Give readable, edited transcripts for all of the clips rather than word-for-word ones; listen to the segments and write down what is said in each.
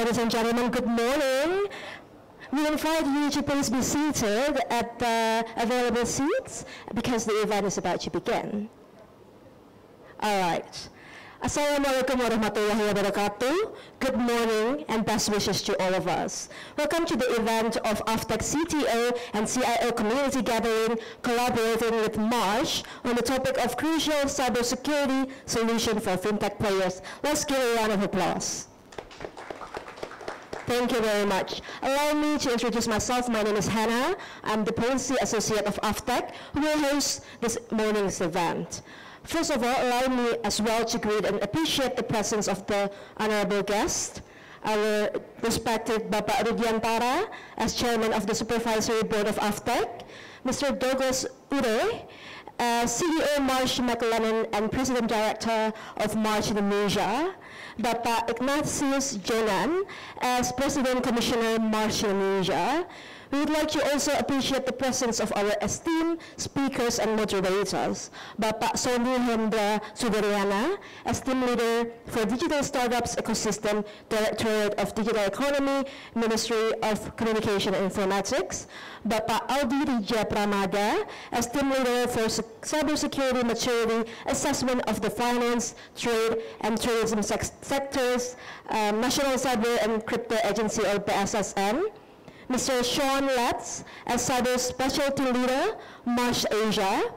Ladies and gentlemen, good morning. We invite you to please be seated at the available seats because the event is about to begin. All right. Assalamualaikum warahmatullahi wabarakatuh. Good morning and best wishes to all of us. Welcome to the event of AFTEC CTO and CIO community gathering collaborating with Marsh on the topic of crucial cybersecurity solution for fintech players. Let's give a round of applause. Thank you very much. Allow me to introduce myself. My name is Hannah. I'm the Policy Associate of AFTEC who will host this morning's event. First of all, allow me as well to greet and appreciate the presence of the honorable guest, our respected Bapak Rudiantara as Chairman of the Supervisory Board of AFTEC, Mr. Douglas Ure, CEO Marsh McLennan and President Director of Marsh Indonesia, Bapak Ignatius Jonan as President Commissioner Marsh Indonesia. We would like to also appreciate the presence of our esteemed speakers and moderators, Bapak Sony Hendra Sudaryana, esteemed leader for Digital Startups Ecosystem, Directorate of Digital Economy, Ministry of Communication and Informatics, Bapak Aldi Rija Pramada, esteemed leader for Cybersecurity Maturity Assessment of the Finance, Trade, and Tourism sectors, National Cyber and Crypto Agency or PSSM, Mr. Sean Letts as Cyber Specialty Leader, Marsh Asia,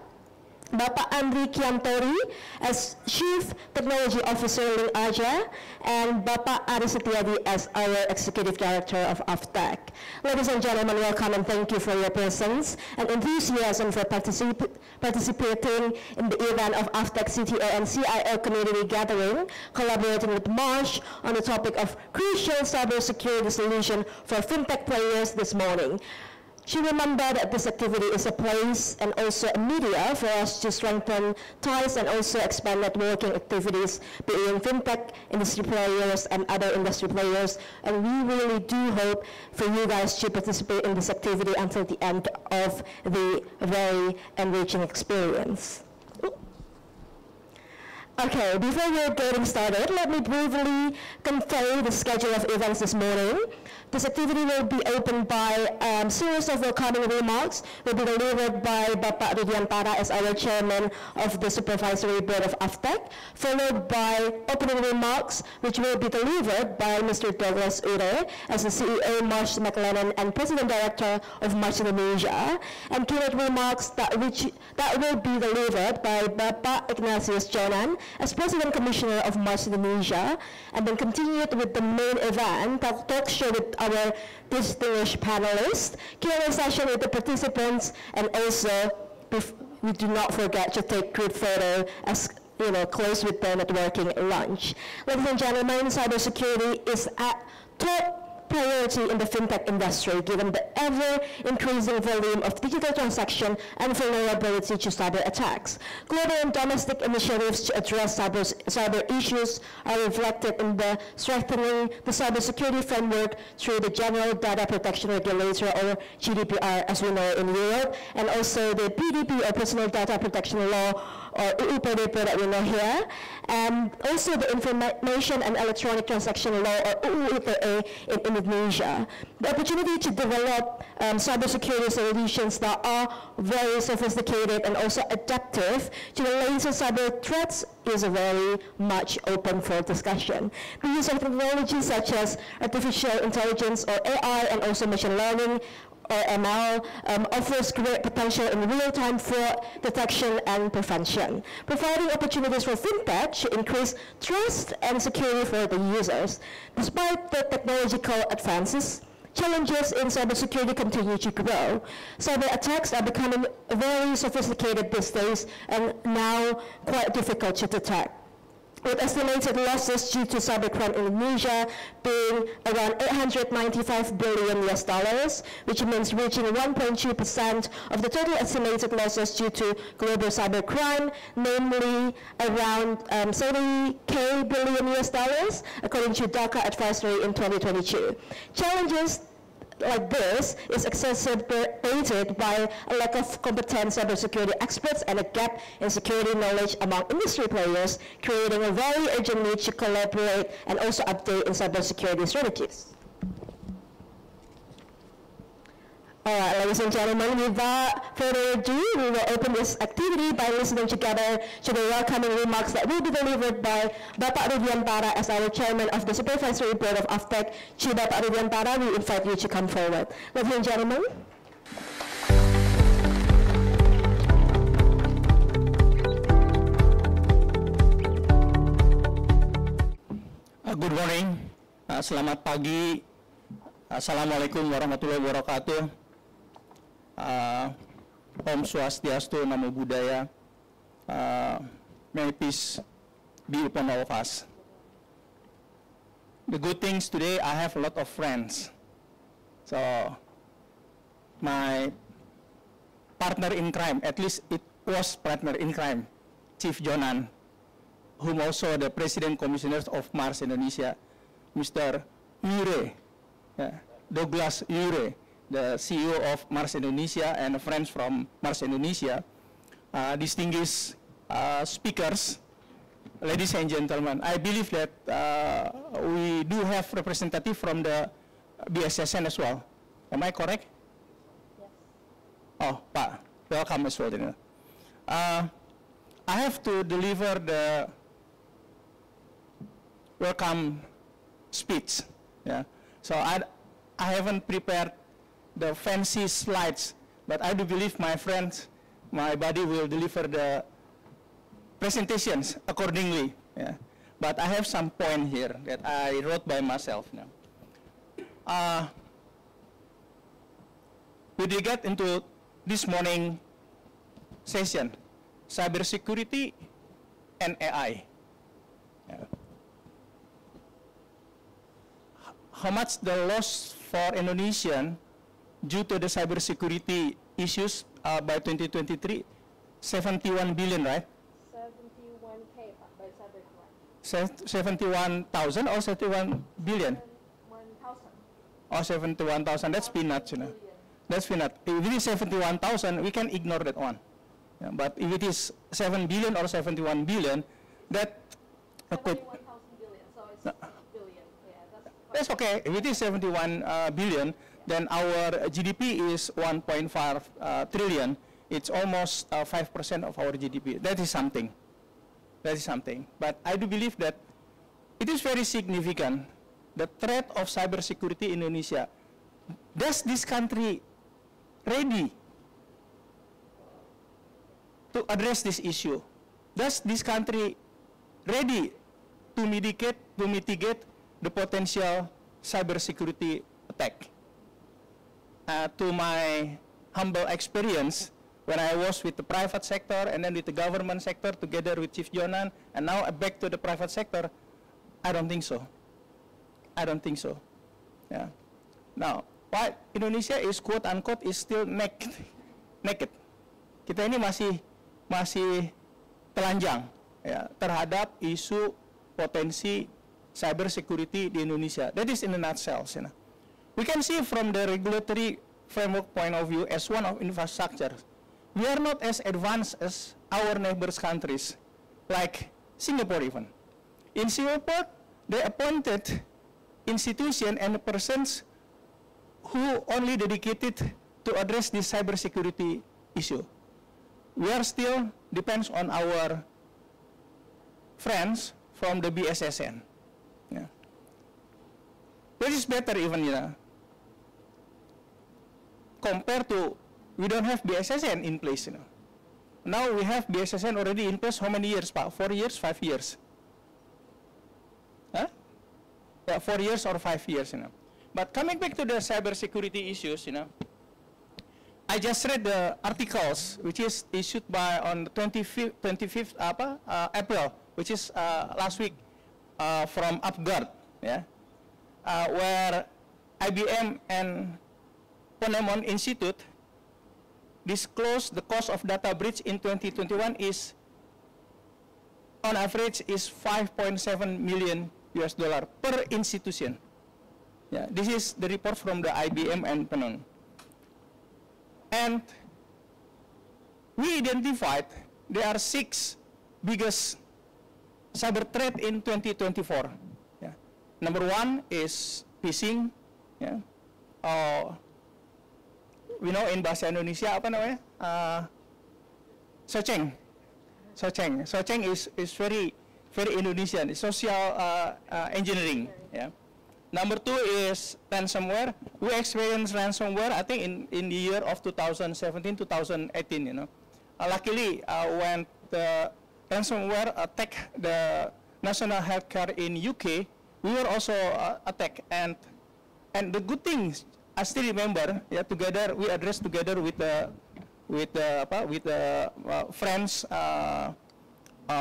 Bapak Andri Kiantori as Chief Technology Officer, Link Aja, and Bapak Ari Setiadi as our Executive Director of AFTEC. Ladies and gentlemen, welcome and thank you for your presence and enthusiasm for participating in the event of AFTEC CTO and CIO community gathering, collaborating with Marsh on the topic of crucial cybersecurity solution for fintech players this morning. Should remember that this activity is a place and also a media for us to strengthen ties and also expand networking activities between fintech industry players and other industry players. And we really do hope for you guys to participate in this activity until the end of the very enriching experience. Okay, before we're getting started, let me briefly convey the schedule of events this morning. This activity will be opened by a series of welcoming remarks will be delivered by Bapak Rudiantara as our Chairman of the Supervisory Board of AFTEC, followed by opening remarks which will be delivered by Mr. Douglas Ure as the CEO Marsh McLennan and President Director of Marsh Indonesia, and keynote remarks that will be delivered by Bapak Ignatius Jonan as President Commissioner of Marsh Indonesia, and then continued with the main event, talk show with our distinguished panelists, Q&A session with the participants, and also we do not forget to take group photo as close with the networking lunch. Ladies and gentlemen, cybersecurity is at top priority in the fintech industry, given the ever-increasing volume of digital transaction and vulnerability to cyber attacks. Global and domestic initiatives to address cyber issues are reflected in the strengthening the cybersecurity framework through the General Data Protection Regulator, or GDPR, as we know in Europe, and also the PDP, or Personal Data Protection Law, or UU PDP that we know here, and also the Information and Electronic Transaction Law, or UU ITE in Indonesia. The opportunity to develop cybersecurity solutions that are very sophisticated and also adaptive to the latest cyber threats is very much open for discussion. The use of technologies such as artificial intelligence, or AI, and also machine learning, or ML, offers great potential in real-time fraud detection and prevention, providing opportunities for fintech to increase trust and security for the users. Despite the technological advances, challenges in cybersecurity continue to grow. Cyber attacks are becoming very sophisticated these days and now quite difficult to detect, with estimated losses due to cybercrime in Indonesia being around $895 billion, which means reaching 1.2% of the total estimated losses due to global cybercrime, namely around $70 billion, according to Dhaka Advisory in 2022. Challenges like this is exacerbated by a lack of competent cybersecurity experts and a gap in security knowledge among industry players, creating a very urgent need to collaborate and also update in cybersecurity strategies. All right, ladies and gentlemen, without further ado, we will open this activity by listening together to the welcoming remarks that will be delivered by Bapak Rudiantara as our chairman of the Supervisory Board of Oftech. To Bapak Rudiantara, we invite you to come forward. Ladies and gentlemen. Good morning, selamat pagi, Assalamualaikum warahmatullahi wabarakatuh. Om Swastiastu, Namo Buddhaya. May peace be upon all of us. The good things today, I have a lot of friends. So, my partner in crime, at least it was partner in crime, Chief Jonan, whom also the President Commissioners of Mars Indonesia, Mr. Ure, Douglas Ure, the CEO of Mars Indonesia, and friends from Mars Indonesia, distinguished speakers, ladies and gentlemen. I believe that we do have representative from the BSSN as well. Am I correct? Yes. Oh, Pak, welcome as well. I have to deliver the welcome speech. Yeah. So I haven't prepared the fancy slides, but I do believe my friends, my buddy will deliver the presentations accordingly. Yeah. But I have some point here that I wrote by myself now. With regard into this morning session, cybersecurity and AI. Yeah. How much the loss for Indonesian due to the cybersecurity issues by 2023? 71 billion, right? 71K by cybercrime. 71,000 or 71 billion? 1,000. Or 71,000, that's peanuts, you know. That's peanut. If it is 71,000, we can ignore that one. Yeah, but if it is 7 billion or 71 billion, that could... 71,000 billion, so it's 6 billion. Yeah, that's okay. If it is 71 billion, then our GDP is 1.5 trillion. It's almost 5% of our GDP. That is something. That is something. But I do believe that it is very significant, the threat of cybersecurity in Indonesia. Does this country ready to address this issue? Does this country ready to mitigate the potential cybersecurity attack? To my humble experience, when I was with the private sector and then with the government sector together with Chief Jonan, and now back to the private sector, I don't think so. I don't think so. Yeah. Now, why Indonesia is quote unquote is still naked. Kita ini masih telanjang ya, terhadap isu potensi cyber security di Indonesia. That is in a nutshell. You know. We can see from the regulatory framework point of view as one of infrastructure, we are not as advanced as our neighbors countries, like Singapore even. In Singapore, they appointed institution and persons who only dedicated to address this cybersecurity issue. We are still depends on our friends from the BSSN. Yeah. That is better even, you know, compared to we don't have BSSN in place, you know. Now we have BSSN already in place. How many years, Pak? 4 years, 5 years? Huh? Yeah, 4 years or 5 years, you know. But coming back to the cybersecurity issues, you know, I just read the articles which is issued by on the 25th April, which is last week, from UpGuard, yeah, where IBM and Ponemon Institute disclosed the cost of data breach in 2021 is, on average, is $5.7 million per institution. Yeah, this is the report from the IBM and Pennon. And we identified there are 6 biggest cyber threat in 2024. Yeah. Number 1 is phishing. Yeah. We know in bahasa Indonesia apa namanya? Soceng. Soceng is very Indonesian. It's social engineering. Yeah. Number 2 is ransomware. We experienced ransomware, I think, in the year of 2017, 2018. You know, luckily when the ransomware attacked the national healthcare in UK, we were also attacked. And the good thing, I still remember, yeah, together we addressed together with the friends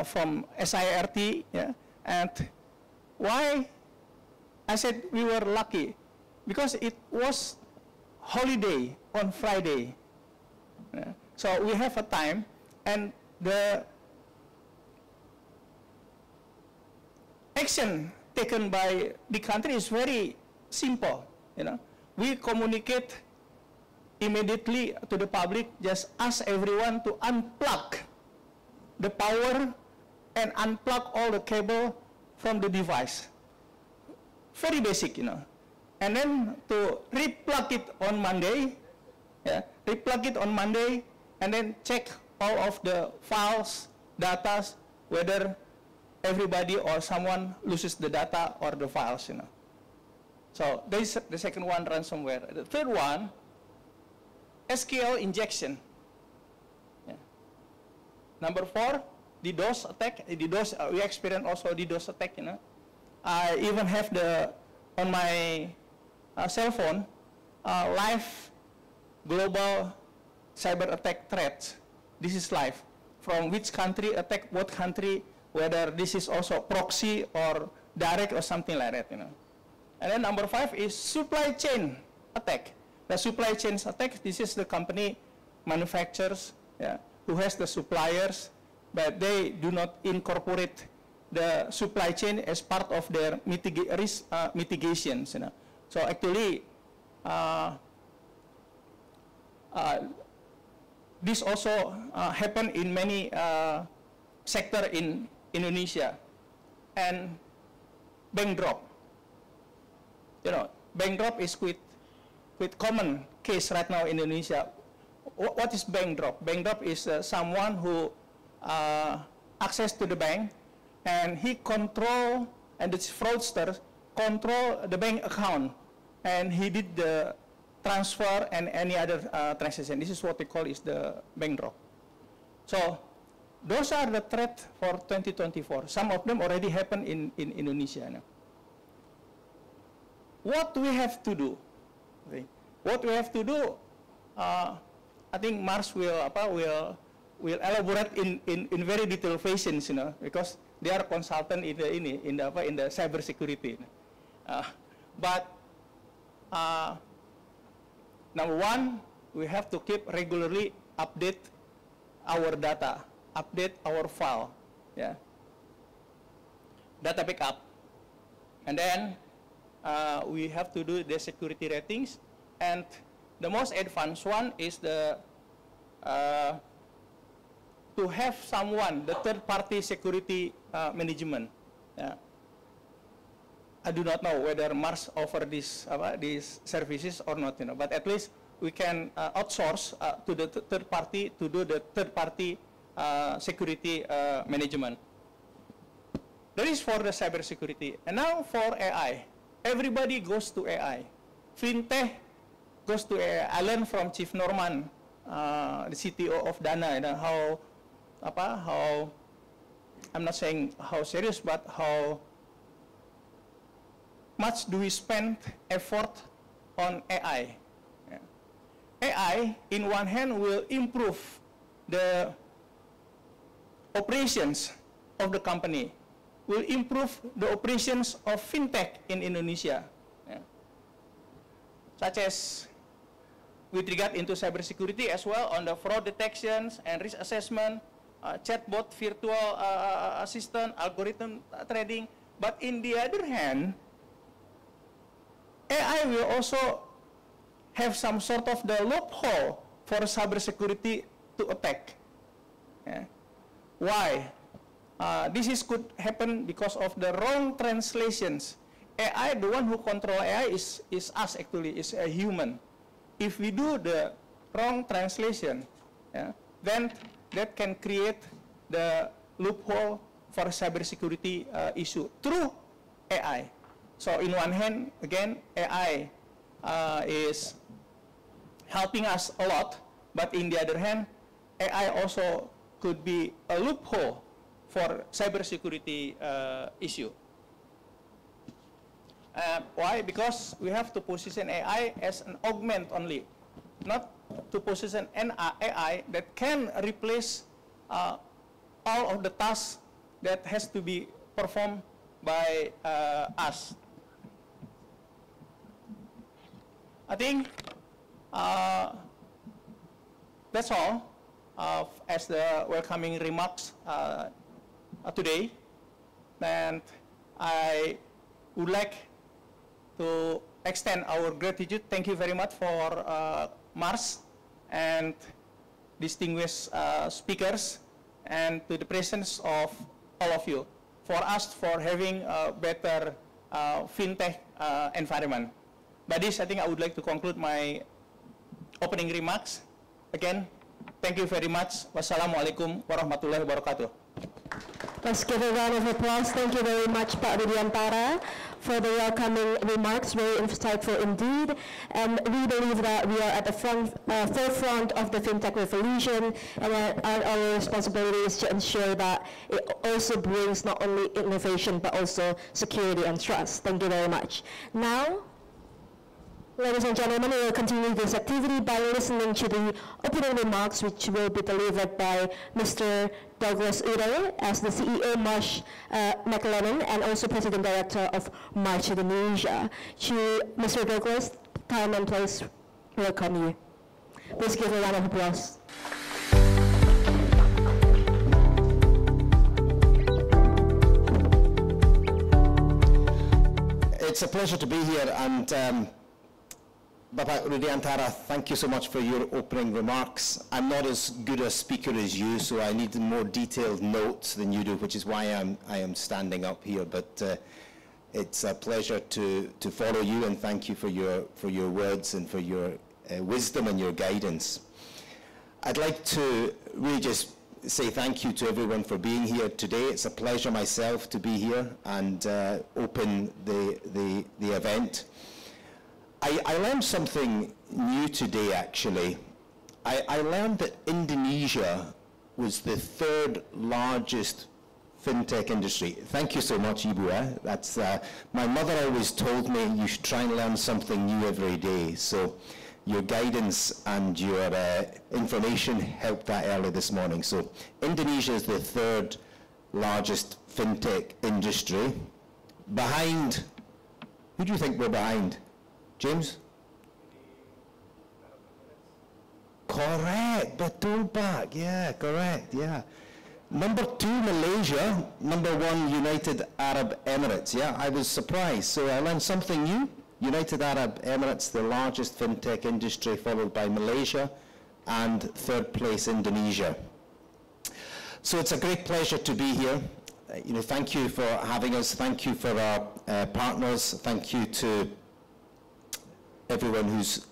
from SIRT, yeah. And why I said we were lucky? Because it was holiday on Friday. Yeah. So we have a time, and the action taken by the country is very simple. You know, we communicate immediately to the public, just ask everyone to unplug the power and unplug all the cable from the device. Very basic, you know. And then to replug it on Monday, yeah, replug it on Monday, and then check all of the files, data, whether everybody or someone loses the data or the files, you know. So that is the second one, ransomware. The third one, SQL injection. Yeah. Number 4, DDoS attack. DDoS, we experience also DDoS attack, you know. I even have on my cell phone, live global cyber attack threats. This is live. From which country attack what country, whether this is also proxy or direct or something like that, you know. And then number 5 is supply chain attack. The supply chain attack, this is the company manufacturers, yeah, who has the suppliers, but they do not incorporate the supply chain as part of their risk mitigations, you know. So actually, this also happen in many sector in Indonesia. And bank drop. You know, bank drop is quite common case right now in Indonesia. What is bank drop? Bank drop is someone who access to the bank, and he control, and this fraudster control the bank account, and he did the transfer and any other transaction. This is what they call is the bank drop. So those are the threats for 2024. Some of them already happened in Indonesia now. What we have to do? Okay. What we have to do? I think Mars will elaborate in very detailed fashions, you know, because they are consultant in the cyber security. But number 1, we have to keep regularly update our data, update our file, yeah, data backup, and then we have to do the security ratings, and the most advanced one is the to have someone, the third-party security management. Yeah. I do not know whether Mars offer these services or not, you know, but at least we can outsource to the third party to do the third-party security management. That is for the cyber security. And now for AI. Everybody goes to AI. FinTech goes to AI. I learned from Chief Norman, the CTO of Dana, you know, how I'm not saying how serious, but how much do we spend effort on AI. Yeah. AI, in one hand, will improve the operations of the company, will improve the operations of FinTech in Indonesia, yeah, such as with regard into cybersecurity as well on the fraud detections and risk assessment, chatbot, virtual assistant, algorithm trading. But in the other hand, AI will also have some sort of the loophole for cybersecurity to attack. Yeah. Why? This could happen because of the wrong translations. AI, the one who control AI is us actually, is a human. If we do the wrong translation, yeah, then that can create the loophole for cybersecurity issue through AI. So in one hand, again, AI is helping us a lot, but in the other hand, AI also could be a loophole for cybersecurity issue. Why? Because we have to position AI as an augment only, not to position an AI that can replace all of the tasks that has to be performed by us. I think that's all as the welcoming remarks today. And I would like to extend our gratitude. Thank you very much for Mars and distinguished speakers, and to the presence of all of you, for us for having a better fintech environment. By this, I think I would like to conclude my opening remarks. Again, thank you very much. Wassalamualaikum warahmatullahi wabarakatuh. Let's give a round of applause. Thank you very much, Pak Rudiantara, for the welcoming remarks. Very insightful indeed. And we believe that we are at the forefront of the fintech revolution, and our responsibility is to ensure that it also brings not only innovation but also security and trust. Thank you very much. Now, ladies and gentlemen, we will continue this activity by listening to the opening remarks, which will be delivered by Mr. Douglas Ure as the CEO Marsh McLennan and also President Director of Marsh Indonesia. To Mr. Douglas, time and place welcome you. Please give a round of applause. It's a pleasure to be here, and Bapak Rudiantara, thank you so much for your opening remarks. I'm not as good a speaker as you, so I need more detailed notes than you do, which is why I am standing up here. But it's a pleasure to follow you, and thank you for your words and for your wisdom and your guidance. I'd like to really just say thank you to everyone for being here today. It's a pleasure myself to be here and open the event. I learned something new today, actually. I learned that Indonesia was the third largest fintech industry. Thank you so much, Ibu. That's, my mother always told me you should try and learn something new every day. So your guidance and your information helped that early this morning. So Indonesia is the third largest fintech industry. Behind, who do you think we're behind? James? Correct, Betul Pak, yeah, correct, yeah. Number 2, Malaysia. Number 1, United Arab Emirates. Yeah, I was surprised, so I learned something new. United Arab Emirates, the largest fintech industry, followed by Malaysia, and 3rd place, Indonesia. So it's a great pleasure to be here. Thank you for having us. Thank you for our partners. Thank you to everyone who's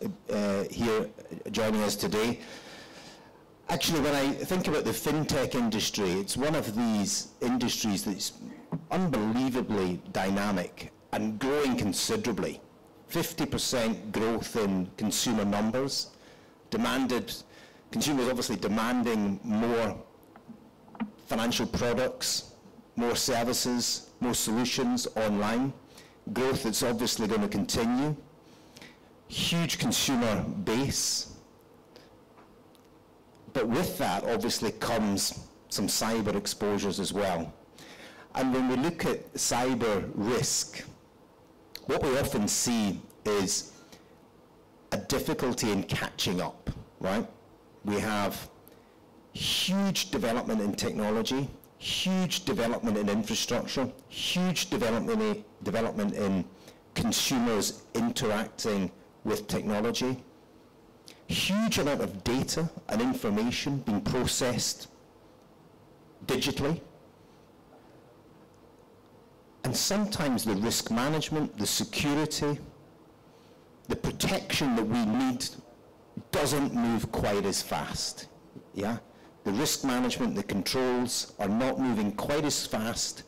here joining us today. Actually, when I think about the fintech industry, it's one of these industries that's unbelievably dynamic and growing considerably. 50% growth in consumer numbers, consumers obviously demanding more financial products, more services, more solutions online, growth that's obviously going to continue. Huge consumer base, but with that obviously comes some cyber exposures as well. And when we look at cyber risk, what we often see is a difficulty in catching up, right? We have huge development in technology, huge development in infrastructure, huge development in consumers interacting with technology, huge amount of data and information being processed digitally, and sometimes the risk management, the security, the protection that we need doesn't move quite as fast, yeah? The risk management, the controls are not moving quite as fast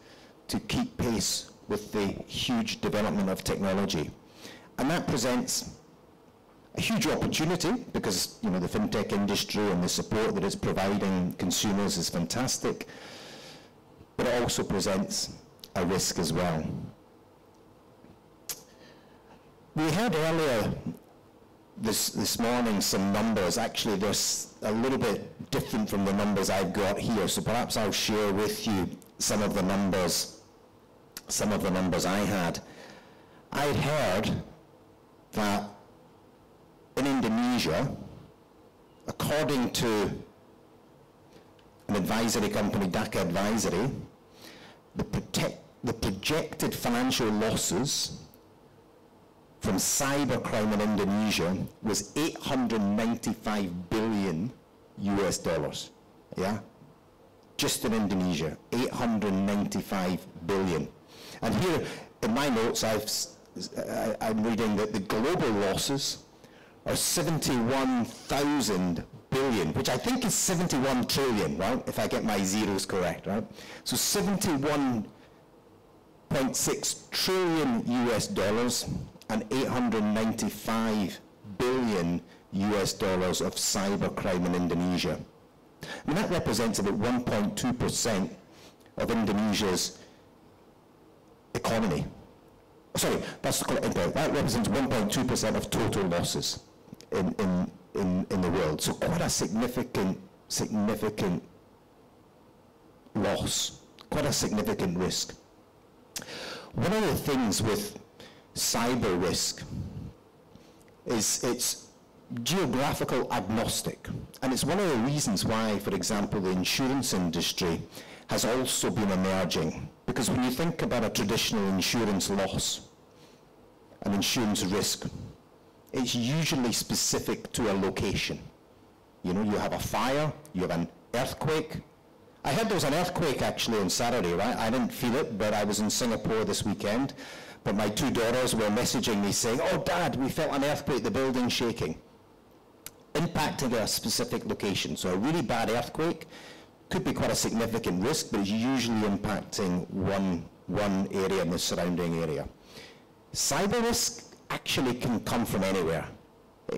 to keep pace with the huge development of technology. And that presents a huge opportunity because, you know, the fintech industry and the support that it's providing consumers is fantastic, but it also presents a risk as well. We had earlier this morning some numbers. Actually, they're a little bit different from the numbers I've got here, so perhaps I'll share with you some of the numbers I had. I'd heard that in Indonesia, according to an advisory company, Dhaka Advisory, the projected financial losses from cybercrime in Indonesia was $895 billion US, yeah? Just in Indonesia, 895 billion. And here in my notes, I'm reading that the global losses are 71,000 billion, which I think is 71 trillion, right? If I get my zeros correct, right? So 71.6 trillion US dollars and 895 billion US dollars of cybercrime in Indonesia. I mean, that represents about 1.2% of Indonesia's economy. Sorry, that's incorrect. That represents 1.2% of total losses in the world. So quite a significant loss, quite a significant risk. One of the things with cyber risk is it's geographical agnostic, and it's one of the reasons why, for example, the insurance industry has also been emerging, because when you think about a traditional insurance loss, an insurance risk, it's usually specific to a location. You know, you have a fire, you have an earthquake. I heard there was an earthquake actually on Saturday, right? I didn't feel it, but I was in Singapore this weekend, but my two daughters were messaging me saying, "Oh, Dad, we felt an earthquake, the building's shaking," impacting a specific location. So a really bad earthquake could be quite a significant risk, but it's usually impacting one area in the surrounding area. Cyber risk actually can come from anywhere.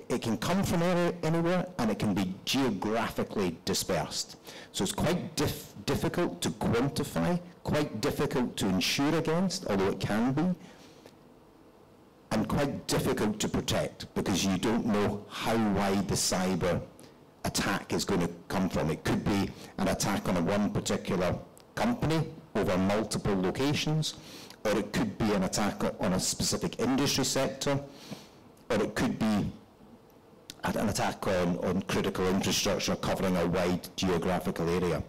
It can come from anywhere, and it can be geographically dispersed. So it's quite difficult to quantify, quite difficult to insure against, although it can be, and quite difficult to protect, because you don't know how wide the cyber attack is going to come from. It could be an attack on one particular company over multiple locations, or it could be an attack on a specific industry sector, or it could be an attack on critical infrastructure covering a wide geographical area.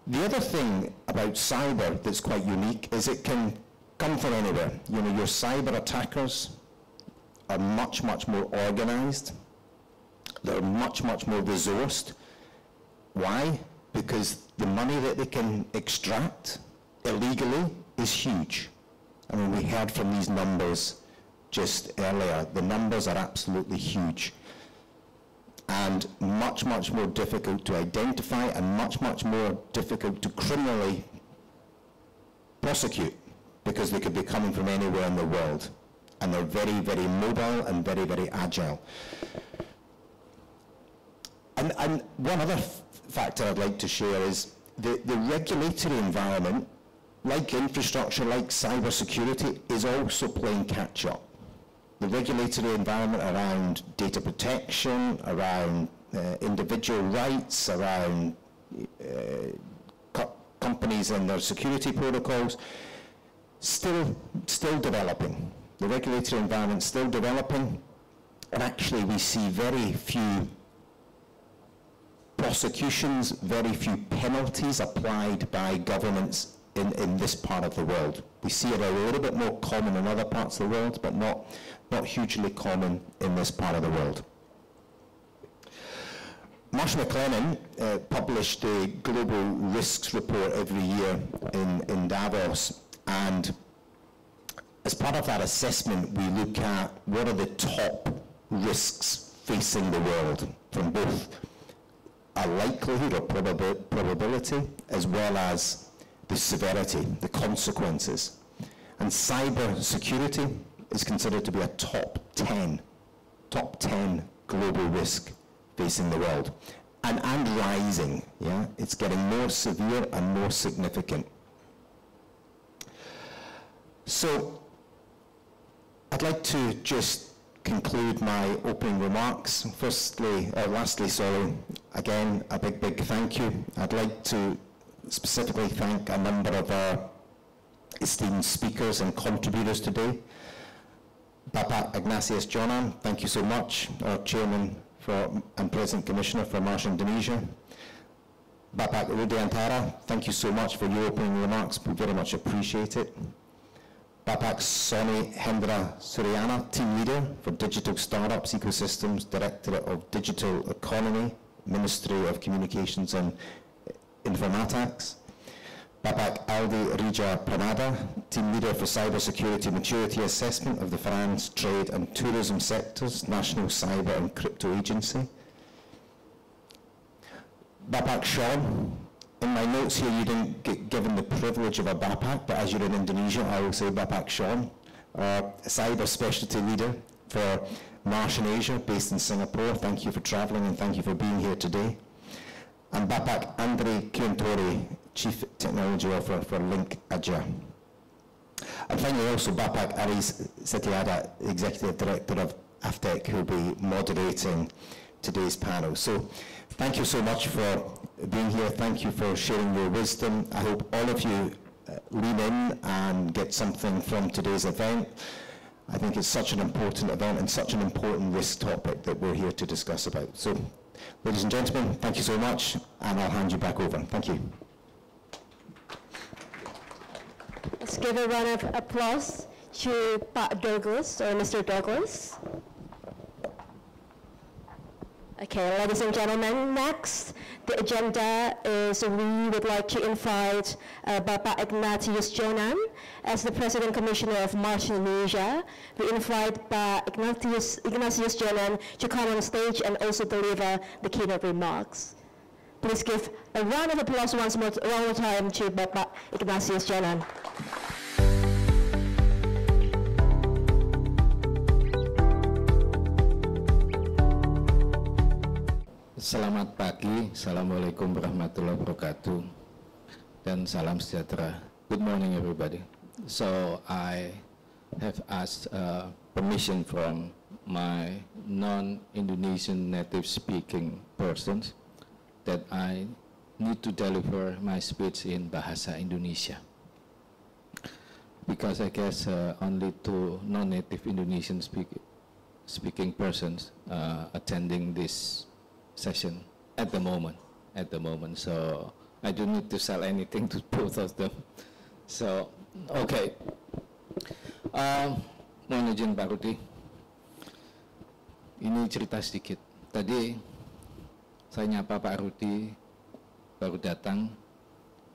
The other thing about cyber that's quite unique is it can come from anywhere. You know, your cyber attackers are much, much more organized. They're much, much more resourced. Why? Because the money that they can extract illegally is huge. I mean, we heard from these numbers just earlier. The numbers are absolutely huge, and much, much more difficult to identify, and much, much more difficult to criminally prosecute, because they could be coming from anywhere in the world, and they're very, very mobile and very, very agile. And one other factor I'd like to share is the regulatory environment, like infrastructure, like cybersecurity, is also playing catch-up. The regulatory environment around data protection, around individual rights, around companies and their security protocols, still developing. The regulatory environment still developing, and actually we see very few prosecutions, very few penalties applied by governments in this part of the world. We see it a little bit more common in other parts of the world, but not hugely common in this part of the world. Marshall McLennan published a global risks report every year in Davos, and as part of that assessment, we look at what are the top risks facing the world from both a likelihood or probability as well as the severity, the consequences. And cyber security is considered to be a top 10 global risk facing the world. And rising, yeah? It's getting more severe and more significant. So, I'd like to just conclude my opening remarks. Lastly, again, a big thank you. I'd like to specifically thank a number of our esteemed speakers and contributors today. Bapak Ignatius Jonan, thank you so much, our Chairman and President Commissioner for Marsh Indonesia. Bapak Rudiantara, thank you so much for your opening remarks. We very much appreciate it. Bapak Sony Hendra Suryana, Team Leader for Digital Startups Ecosystems, Directorate of Digital Economy, Ministry of Communications and Informatics. Bapak Aldi Rija Pranada, Team Leader for Cybersecurity Maturity Assessment of the Finance, Trade and Tourism Sectors, National Cyber and Crypto Agency. Bapak Sean, in my notes here you didn't get given the privilege of a Bapak, but as you're in Indonesia, I will say Bapak Sean, Cyber Specialty Leader for Marsh in Asia, based in Singapore. Thank you for traveling and thank you for being here today. And Bapak Andre Kiantori, Chief Technology Officer for Link Asia. And finally also Bapak Aris Setiada, Executive Director of AFTEC, who will be moderating today's panel. So thank you so much for being here. Thank you for sharing your wisdom. I hope all of you lean in and get something from today's event. I think it's such an important event and such an important risk topic that we're here to discuss about. So, ladies and gentlemen, thank you so much, and I'll hand you back over. Thank you. Let's give a round of applause to Pak Douglas, or Mr. Douglas. Okay, ladies and gentlemen, next, the agenda is we would like to invite Bapak Ignatius Jonan as the President Commissioner of Marsh Indonesia. We invite Pak Ignatius Jonan to come on stage and also deliver the keynote remarks. Please give a round of applause one more time to Bapak Ignatius Jonan. Selamat pagi, Assalamualaikum warahmatullahi wabarakatuh, dan salam sejahtera. Good morning, everybody. So I have asked permission from my non-Indonesian native-speaking persons that I need to deliver my speech in Bahasa Indonesia, because I guess only two non-native Indonesian speaking persons attending this session at the moment. So I don't need to sell anything to both of them. So, okay. Mohon izin Pak Rudi. Ini cerita sedikit. Tadi saya nyapa Pak Rudi, baru datang.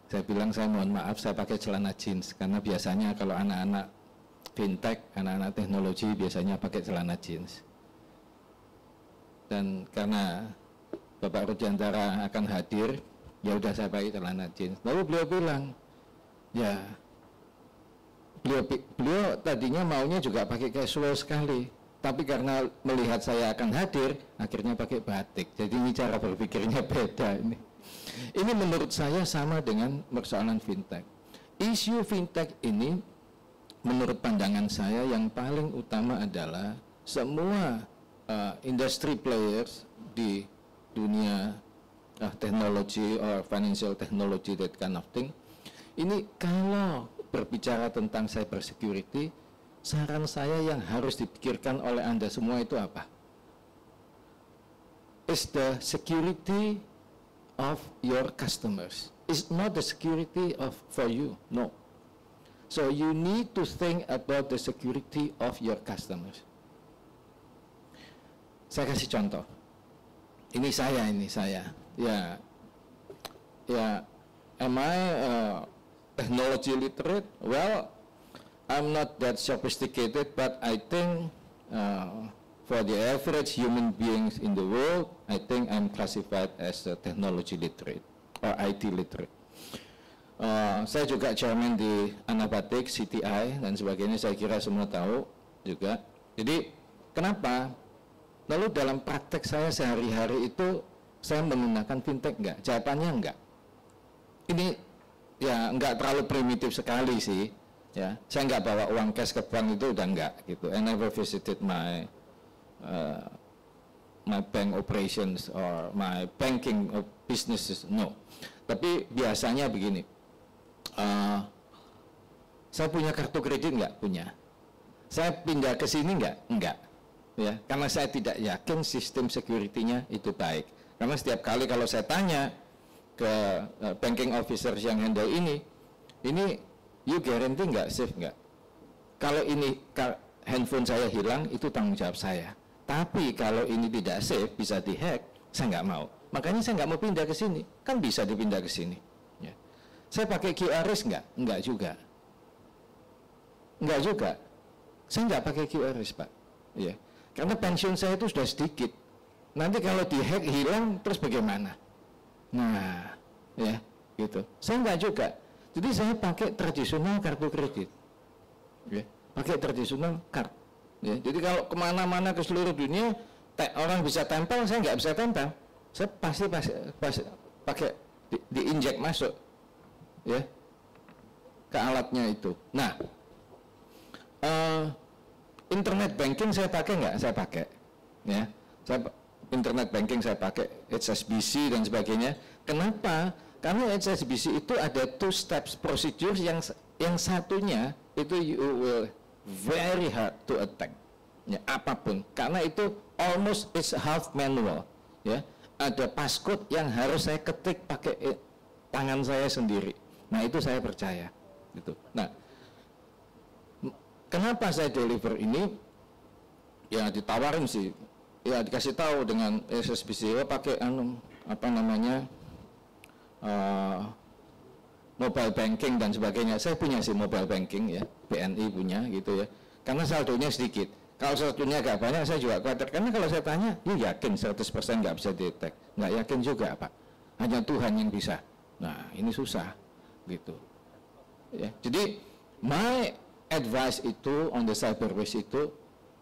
Saya bilang saya mohon maaf saya pakai celana jeans, karena biasanya kalau anak-anak fintech, anak-anak teknologi biasanya pakai celana jeans. Dan karena Bapak Rudiantara akan hadir, ya udah saya pakai celana jeans. Lalu beliau bilang, ya beliau tadinya maunya juga pakai casual sekali, tapi karena melihat saya akan hadir, akhirnya pakai batik. Jadi ini cara berpikirnya beda ini. Ini menurut saya sama dengan persoalan fintech. Isu fintech ini menurut pandangan saya yang paling utama adalah semua industry players di dunia teknologi or financial technology, that kind of thing. Ini kalau berbicara tentang cyber security, saran saya yang harus dipikirkan oleh Anda semua itu apa? Is the security of your customers. It's not the security for you, no. So you need to think about the security of your customers. Saya kasih contoh. Ini saya. Ya, am I technology literate? Well, I'm not that sophisticated, but I think for the average human beings in the world, I think I'm classified as a technology literate or IT literate. Saya juga chairman di Anabatik, CTI, dan sebagainya, saya kira semua tahu juga. Jadi, kenapa? Lalu dalam praktek saya sehari-hari itu, saya menggunakan fintech enggak? Jawabannya enggak. Ini, ya, enggak terlalu primitif sekali sih. Ya, saya enggak bawa uang cash ke bank itu udah enggak, gitu. I never visited my bank operations or my banking businesses, no. Tapi biasanya begini. Saya punya kartu kredit nggak? Punya. Saya pindah ke sini nggak? Enggak. Ya, karena saya tidak yakin sistem security-nya itu baik. Karena setiap kali kalau saya tanya ke banking officer yang handle ini you guarantee nggak, safe nggak? Kalau ini handphone saya hilang, itu tanggung jawab saya. Tapi kalau ini tidak safe, bisa dihack, saya nggak mau. Makanya saya nggak mau pindah ke sini. Kan bisa dipindah ke sini. Ya. Saya pakai QRIS nggak? Nggak juga. Nggak juga. Saya nggak pakai QRIS, Pak. Ya. Karena pensiun saya itu sudah sedikit. Nanti kalau dihack hilang, terus bagaimana? Nah, ya, gitu. Saya nggak juga. Jadi saya pakai tradisional kartu kredit. Ya. Pakai tradisional card. Ya. Jadi kalau kemana-mana ke seluruh dunia, orang bisa tempel, saya nggak bisa tempel. Saya pasti pakai diinjek masuk, ya, ke alatnya itu. Nah, internet banking saya pakai nggak? Saya pakai, ya. Internet banking saya pakai, HSBC dan sebagainya. Kenapa? Karena HSBC itu ada 2 steps procedure yang satunya itu you will very hard to attack, ya, apapun. Karena itu almost it's half manual, ya. Ada passcode yang harus saya ketik pakai tangan saya sendiri. Nah, itu saya percaya, gitu. Nah, kenapa saya deliver ini? Ya ditawarin sih, ya dikasih tahu dengan SSBC pakai mobile banking dan sebagainya. Saya punya sih mobile banking, ya, BNI punya, gitu ya. Karena saldonya sedikit. Kalau saldonya agak banyak, saya juga khawatir. Karena kalau saya tanya, you yakin 100% nggak bisa detect? Nggak yakin juga, Pak. Hanya Tuhan yang bisa. Nah, ini susah, gitu. Ya, jadi my advice itu on the cyberspace itu,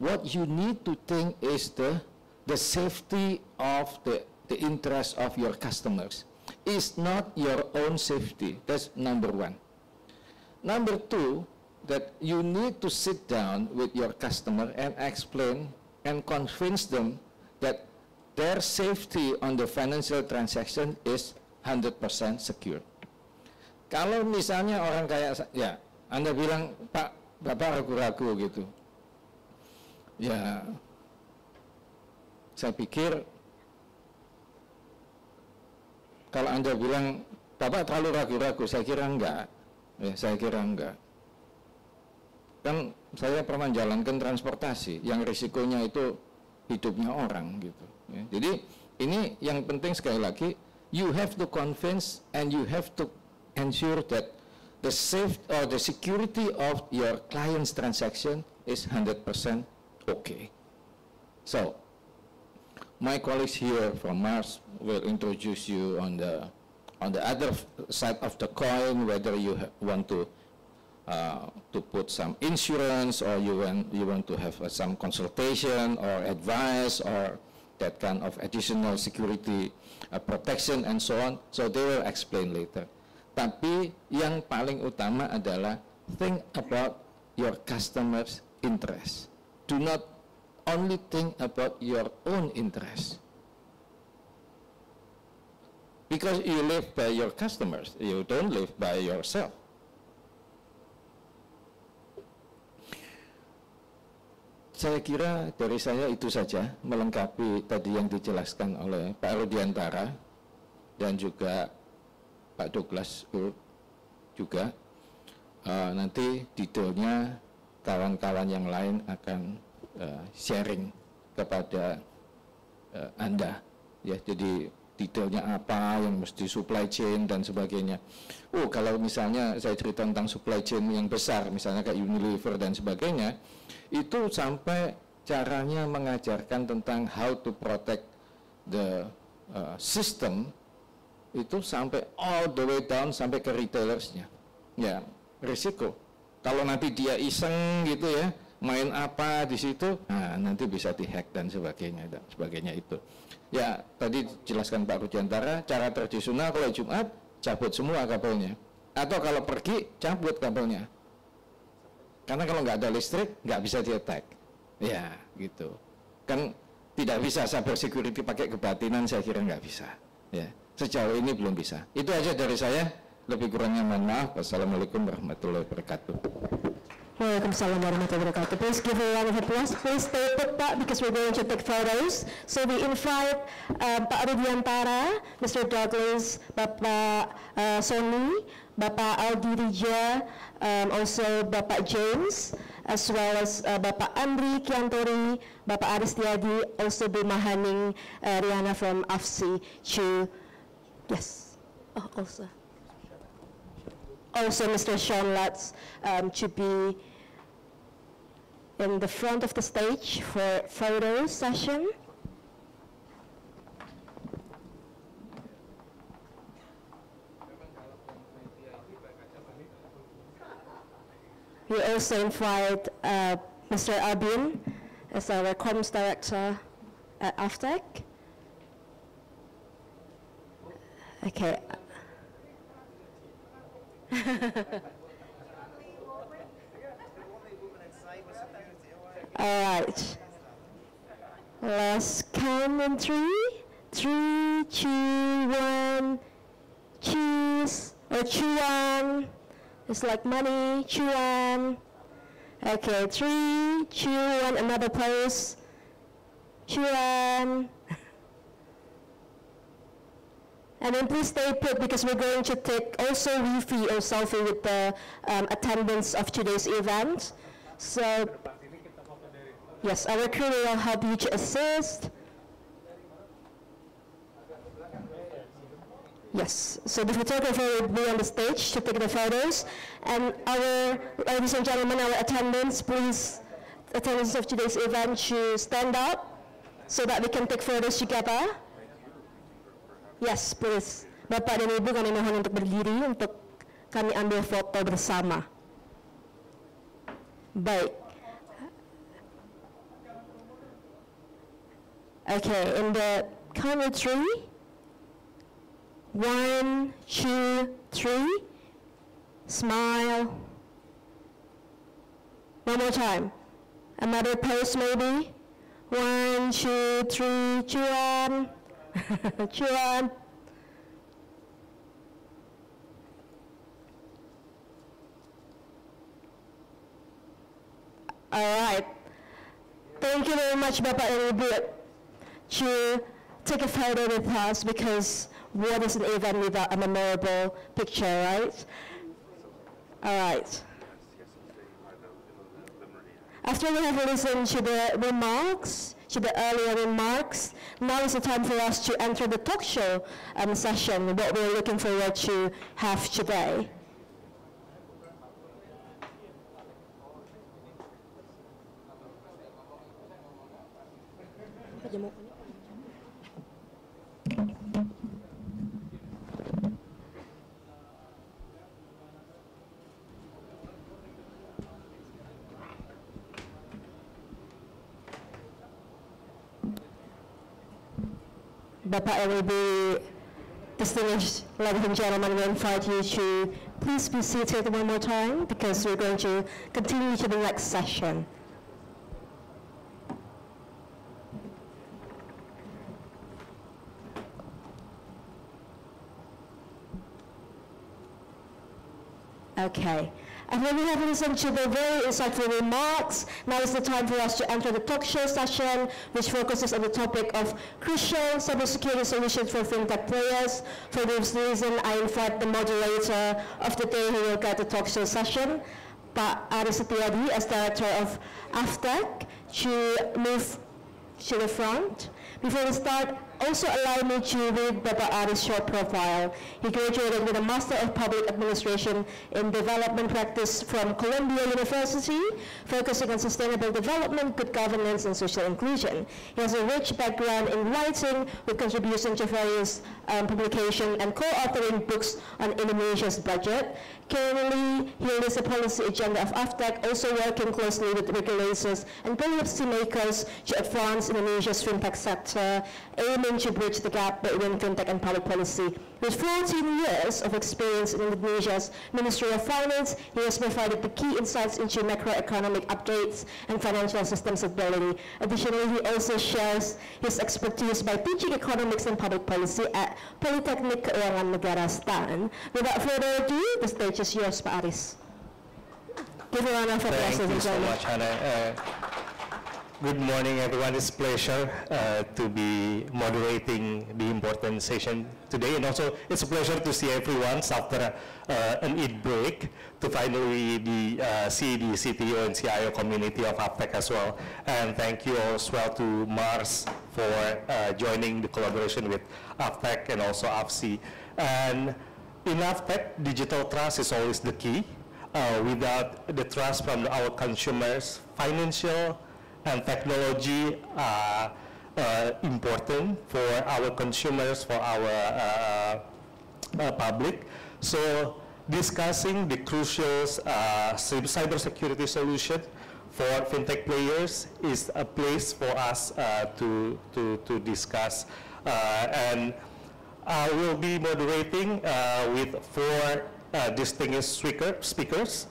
what you need to think is the safety of the interest of your customers. Is not your own safety. That's number 1. Number 2, that you need to sit down with your customer and explain and convince them that their safety on the financial transaction is 100% secure. Kalau misalnya orang kayak, ya, Anda bilang, Pak, Bapak ragu-ragu gitu. Ya, saya pikir kalau Anda bilang, Bapak terlalu ragu-ragu, saya kira enggak. Ya, saya kira enggak. Kan saya pernah jalankan transportasi, yang risikonya itu hidupnya orang, gitu. Ya, jadi ini yang penting sekali lagi, you have to convince and you have to ensure that the security of your client's transaction is 100% okay. So, my colleagues here from Mars will introduce you on the other side of the coin, whether you want to put some insurance or you want to have some consultation or advice or that kind of additional security protection and so on. So they will explain later. Tapi yang paling utama adalah think about your customers' interest. Do not only think about your own interest. Because you live by your customers, you don't live by yourself. Saya kira dari saya itu saja, melengkapi tadi yang dijelaskan oleh Pak Rudiantara dan juga Pak Douglas juga. nanti detailnya kawan-kawan yang lain akan sharing kepada Anda, ya. Jadi detailnya apa yang mesti supply chain dan sebagainya. Kalau misalnya saya cerita tentang supply chain yang besar, misalnya kayak Unilever dan sebagainya, itu sampai caranya mengajarkan tentang how to protect the system, itu sampai all the way down sampai ke retailersnya. Ya, risiko. Kalau nanti dia iseng gitu ya, main apa di situ, nah nanti bisa dihack dan sebagainya itu. Ya, tadi jelaskan Pak Rudiantara, cara tradisional kalau Jumat cabut semua kabelnya, atau kalau pergi cabut kabelnya. Karena kalau nggak ada listrik nggak bisa di-attack. Ya, gitu. Kan tidak bisa cyber security pakai kebatinan, saya kira nggak bisa. Ya, sejauh ini belum bisa. Itu aja dari saya. Lebih kurangnya mohon maaf. Wassalamualaikum warahmatullahi wabarakatuh. Waalaikumsalam warahmatullahi wabarakatuh. Please give a round of applause. Please stay put back because we're going to take photos. So we invite Pak Rudiantara, Mr. Douglas, Bapak Sony, Bapak Aldi Rija, also Bapak James, as well as Bapak Andri Kiantori, Bapak Aristiadi, also Bu Mahaning Riana from AFSI to, yes, also Mr. Sean Lutz to be in the front of the stage for photo session. We also invite Mr. Abin as our comms director at AFTEC. Okay. All right. Let's count in 3, 2, 1. Choose or chew on. It's like money. Chew on. Okay, 3, 2, 1. Another pose. Chew on. And then please stay put because we're going to take also Wi-Fi or selfie with the attendance of today's event. So, yes, our crew will help you to assist. Yes, so the photographer will be on the stage to take the photos. And our, ladies and gentlemen, our attendants, please, attendants of today's event, to stand up so that we can take photos together. Yes, please. Bapak dan Ibu kami mohon untuk berdiri untuk kami ambil foto bersama. Baik. Okay, in the count of 3. 1, 2, 3. Smile. One more time. Another pose maybe. 1, 2, 3, chew on. Chew on. All right. Thank you very much, Bapak and Ibu, to take a photo with us, because what is an event without a memorable picture, right? All right. After we have listened to the remarks, to the earlier remarks, now is the time for us to enter the talk show session, what we're looking forward to have today. Bapak and Ibu, distinguished ladies and gentlemen, we invite you to please be seated one more time, because we're going to continue to the next session. Okay. After we have listened to the very insightful remarks, now is the time for us to enter the talk show session, which focuses on the topic of crucial cybersecurity solutions for fintech players. For this reason, I invite the moderator of the day who will guide the talk show session, Pak Aris Setiadi, as Director of AFTEC, to move to the front. Before we start, also allow me to read Bapak Aris' short profile. He graduated with a Master of Public Administration in Development Practice from Columbia University, focusing on sustainable development, good governance, and social inclusion. He has a rich background in writing with contribution to various publications and co-authoring books on Indonesia's budget. Currently, he leads the policy agenda of AFTEC, also working closely with regulators and policymakers to advance Indonesia's fintech sector, aiming to bridge the gap between fintech and public policy. With 14 years of experience in Indonesia's Ministry of Finance, he has provided the key insights into macroeconomic updates and financial system stability. Additionally, he also shares his expertise by teaching economics and public policy at Politeknik Keuangan Negara STAN. Without further ado, the stage is yours, Pak Aris. Give a round of applause. Thank you so much, Hannah. Good morning, everyone. It's a pleasure to be moderating the important session today, and also it's a pleasure to see everyone after an Eid break to finally see the CTO and CIO community of AFTEC as well. And thank you as well to Mars for joining the collaboration with AFTEC and also AFSI. And in AFTEC, digital trust is always the key. Without the trust from our consumers, financial and technology are important for our consumers, for our public. So discussing the crucial cybersecurity solution for fintech players is a place for us to discuss. And I will be moderating with 4 distinguished speakers.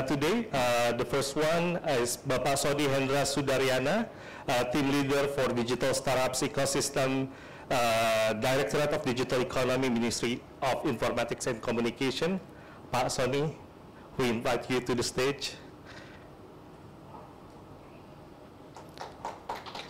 Today, the first one is Bapak Sony Hendra Sudaryana, Team Leader for Digital Startups Ecosystem, Directorate of Digital Economy, Ministry of Informatics and Communication. Pak Sony, we invite you to the stage.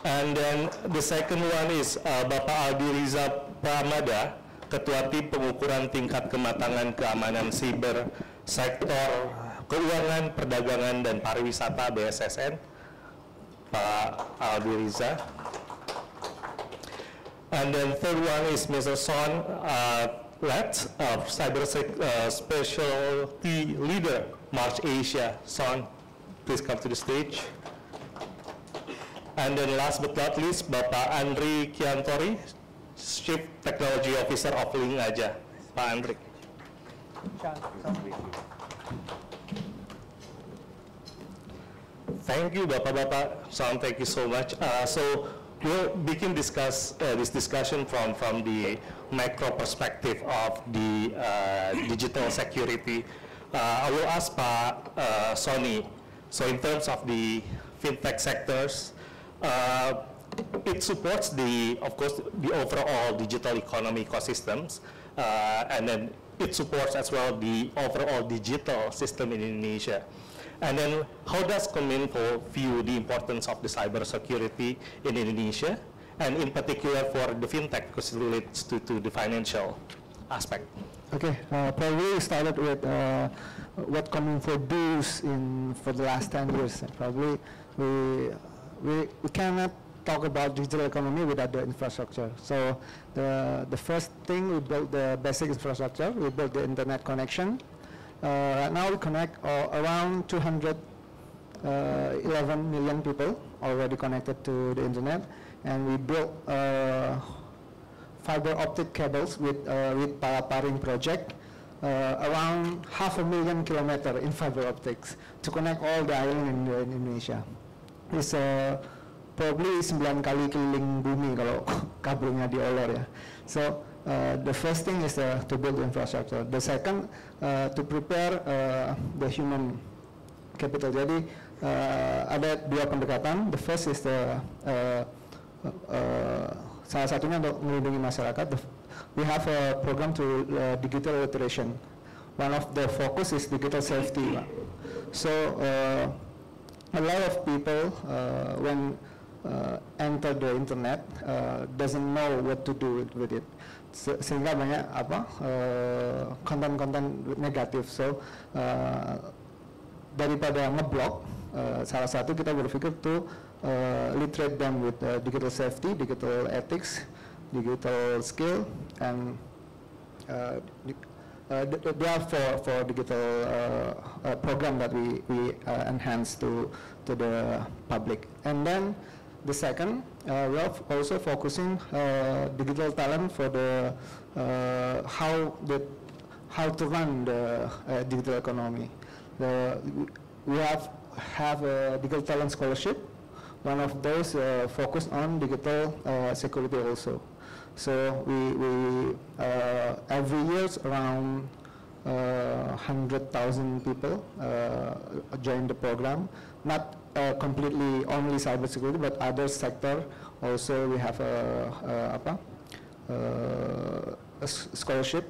And then the second one is Bapak Aldi Riza Pramada, Ketua Tim Pengukuran Tingkat Kematangan Keamanan Siber Sektor Keuangan, Perdagangan, dan Pariwisata BSSN, Pak Aldi Riza. And then third one is Mr. Son Letts, Cyber Specialty Leader, March Asia. Son, please come to the stage. And then last but not least, Bapak Andri Kiantori, Chief Technology Officer of Link Aja. Pak Andri. Thank you, Bapak-Bapak. Son, thank you so much. So we'll begin this discussion from the macro perspective of the digital security. I will ask Pak Sony. So in terms of the fintech sectors, it supports of course, the overall digital economy ecosystems, and then it supports as well the overall digital system in Indonesia. And then how does Kominfo view the importance of the cybersecurity in Indonesia, and in particular for the fintech because it relates to the financial aspect? Okay, probably we started with what Kominfo does for the last 10 years. Probably we cannot talk about digital economy without the infrastructure. So the first thing, we built the basic infrastructure. We built the internet connection. Right now we connect around 211 million people already connected to the internet, and we built fiber optic cables with Palaparing project, around 500,000 kilometers in fiber optics to connect all the islands in Indonesia. It's probably 9 kali keliling bumi kalau kabelnya diolor ya. So the first thing is to build the infrastructure. The second, to prepare the human capital. Jadi ada 2 pendekatan. The first is salah satunya untuk melindungi masyarakat. We have a program to digital illiteration. One of the focus is digital safety. So a lot of people when enter the internet doesn't know what to do with it. Sehingga banyak konten-konten negatif. So daripada ngeblok, salah satu kita berpikir to literate them with digital safety, digital ethics, digital skill, and there are four digital program that we enhance to the public. And then the second, we are also focusing digital talent for the how to run the digital economy. We have a digital talent scholarship. One of those focused on digital security also. So we every year around 100,000 people join the program. Not completely only cybersecurity, but other sector also. We have a scholarship.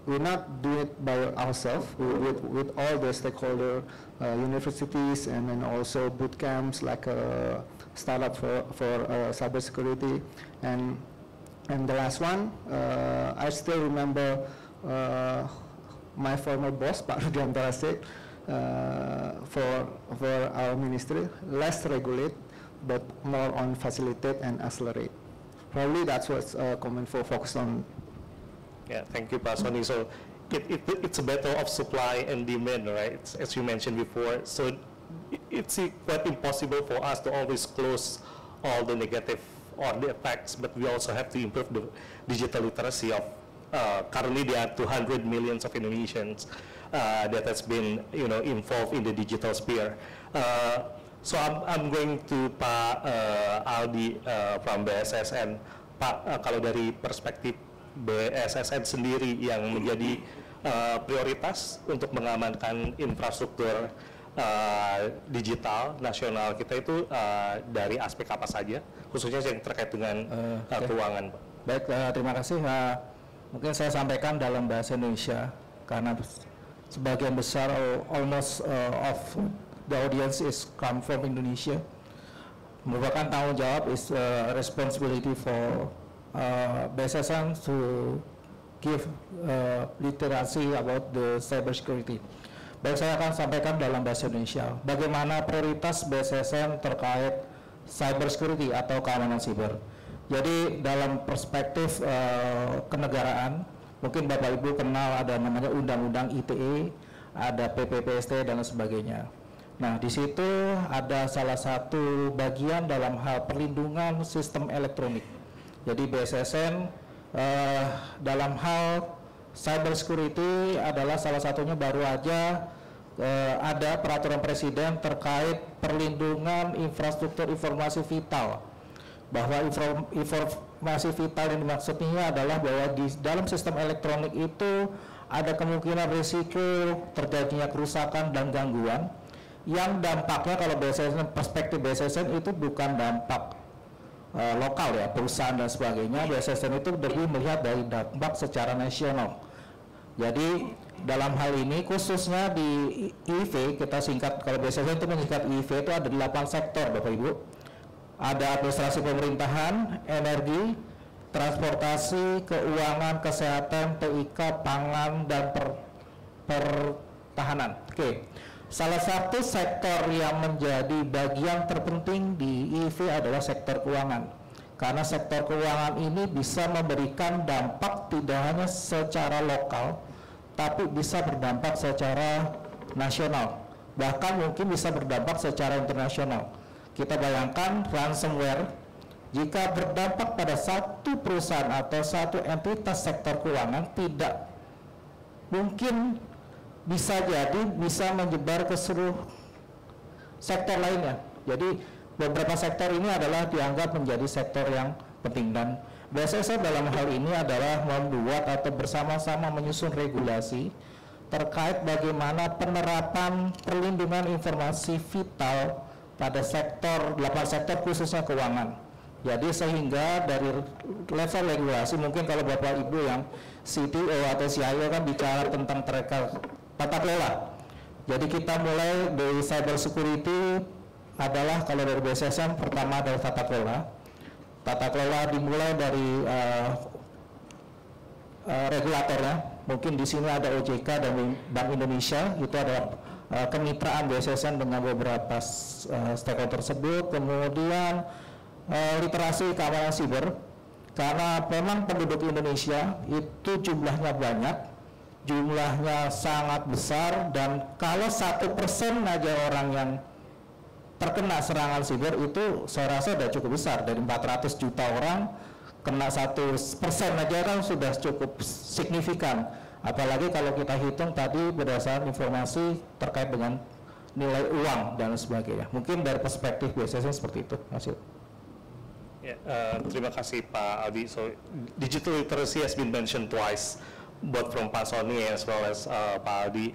We not do it by ourselves. With all the stakeholder, universities, and then also boot camps like a startup for cybersecurity. And the last one, I still remember my former boss, Pak Rudiantara, said for our ministry, less regulate, but more on facilitate and accelerate. Probably that's what's Kominfo focused on. Yeah, thank you, Pak Sony. So it's a battle of supply and demand, right? As you mentioned before. So it's quite impossible for us to always close all the negative or the effects, but we also have to improve the digital literacy of currently there are 200 million of Indonesians that has been involved in the digital sphere. So I'm going to Pak Aldi from BSSN. Pak, kalau dari perspektif BSSN sendiri yang menjadi prioritas untuk mengamankan infrastruktur digital nasional kita itu dari aspek apa saja, khususnya yang terkait dengan keuangan, Pak? Baik, terima kasih. Mungkin saya sampaikan dalam bahasa Indonesia karena sebagian besar almost of the audience is come from Indonesia. Merupakan tanggung jawab is responsibility for BSSN to give literacy about the cybersecurity. Baik, saya akan sampaikan dalam bahasa Indonesia bagaimana prioritas BSSN terkait cybersecurity atau keamanan siber. Jadi dalam perspektif kenegaraan, mungkin Bapak Ibu kenal ada namanya Undang-Undang ITE, ada PPPST dan sebagainya. Nah, di situ ada salah satu bagian dalam hal perlindungan sistem elektronik. Jadi BSSN dalam hal cybersecurity adalah salah satunya baru aja ada peraturan presiden terkait perlindungan infrastruktur informasi vital. Bahwa informasi vital yang dimaksudnya adalah bahwa di dalam sistem elektronik itu ada kemungkinan risiko terjadinya kerusakan dan gangguan yang dampaknya kalau BSSN, perspektif BSSN itu bukan dampak lokal ya, perusahaan dan sebagainya. BSSN itu lebih melihat dari dampak secara nasional. Jadi dalam hal ini khususnya di IV, kita singkat, kalau BSSN itu menyingkat IV itu ada 8 sektor Bapak Ibu. Ada administrasi pemerintahan, energi, transportasi, keuangan, kesehatan, TIK, pangan, dan pertahanan. Oke. Salah satu sektor yang menjadi bagian terpenting di IV adalah sektor keuangan. Karena sektor keuangan ini bisa memberikan dampak tidak hanya secara lokal, tapi bisa berdampak secara nasional. Bahkan mungkin bisa berdampak secara internasional. Kita bayangkan ransomware, jika berdampak pada satu perusahaan atau satu entitas sektor keuangan, tidak mungkin bisa jadi bisa menyebar ke seluruh sektor lainnya. Jadi beberapa sektor ini adalah dianggap menjadi sektor yang penting, dan BSSN dalam hal ini adalah membuat atau bersama-sama menyusun regulasi terkait bagaimana penerapan perlindungan informasi vital pada sektor 8 sektor khususnya keuangan. Jadi sehingga dari level regulasi, mungkin kalau Bapak Ibu yang CTO atau CIO kan bicara tentang tata kelola. Jadi kita mulai dari cyber security adalah kalau dari BSSM pertama adalah tata kelola. Tata kelola dimulai dari regulatornya. Mungkin di sini ada OJK dan Bank Indonesia, itu adalah kemitraan BSSN dengan beberapa stakeholder tersebut. Kemudian literasi keamanan siber, karena memang penduduk Indonesia itu jumlahnya banyak, jumlahnya sangat besar, dan kalau 1% aja orang yang terkena serangan siber itu saya rasa sudah cukup besar. Dari 400 juta orang kena 1% aja kan sudah cukup signifikan. Apalagi kalau kita hitung tadi berdasarkan informasi terkait dengan nilai uang dan sebagainya. Mungkin dari perspektif BSSN seperti itu, Mas Yud. Terima kasih Pak Aldi. So digital literacy has been mentioned twice, both from Pak Soni as well as Pak Aldi.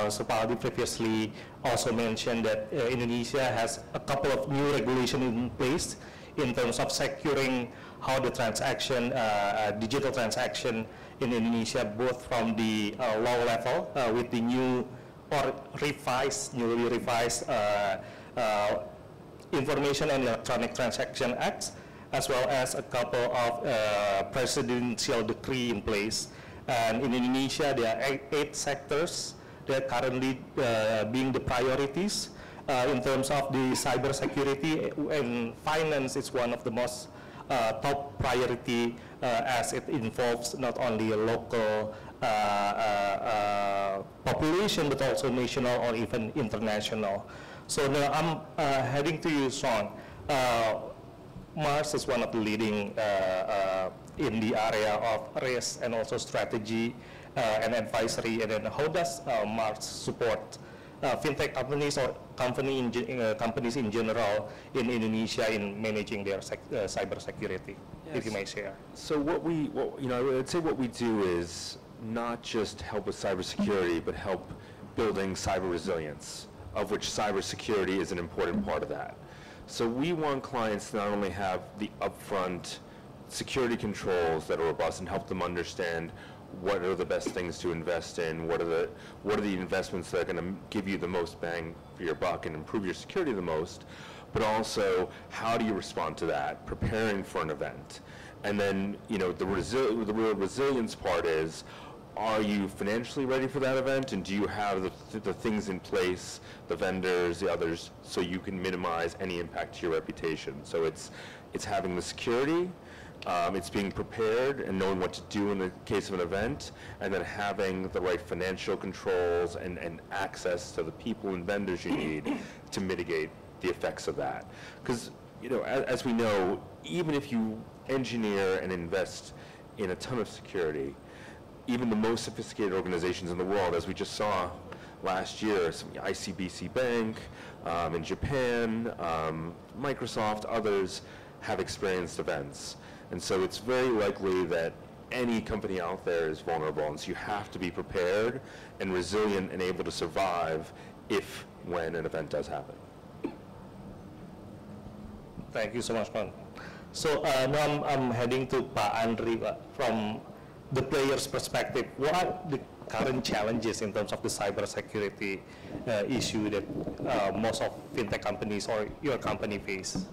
So Pak Aldi previously also mentioned that Indonesia has a couple of new regulations in place in terms of securing how the transaction, digital transaction in Indonesia, both from the law level with the new or newly revised Information and Electronic Transaction Act, as well as a couple of presidential decree in place. And in Indonesia, there are eight sectors that currently being the priorities in terms of the cybersecurity, and finance is one of the most top priority as it involves not only a local population but also national or even international. So now I'm heading to you, Sean. Mars is one of the leading in the area of risk and also strategy and advisory. And then how does Mars support fintech companies or companies in general in Indonesia in managing their cyber security? Yes. If you may share. So I would say what we do is not just help with cybersecurity, but help building cyber resilience, of which cybersecurity is an important part of that. So we want clients to not only have the upfront security controls that are robust and help them understand what are the best things to invest in, what are the investments that are going to give you the most bang for your buck and improve your security the most, but also how do you respond to that, preparing for an event. And then, the real resilience part is, are you financially ready for that event, and do you have the things in place, the vendors, the others, so you can minimize any impact to your reputation? So it's having the security, it's being prepared and knowing what to do in the case of an event, and then having the right financial controls and access to the people and vendors you need to mitigate the effects of that. Because, as we know, even if you engineer and invest in a ton of security, even the most sophisticated organizations in the world, as we just saw last year, some ICBC Bank in Japan, Microsoft, others have experienced events. And so it's very likely that any company out there is vulnerable, and so you have to be prepared and resilient and able to survive when an event does happen. Thank you so much, Juan. So now I'm heading to Pak Andri. From the player's perspective, what are the current challenges in terms of the cybersecurity issue that most of fintech companies or your company face?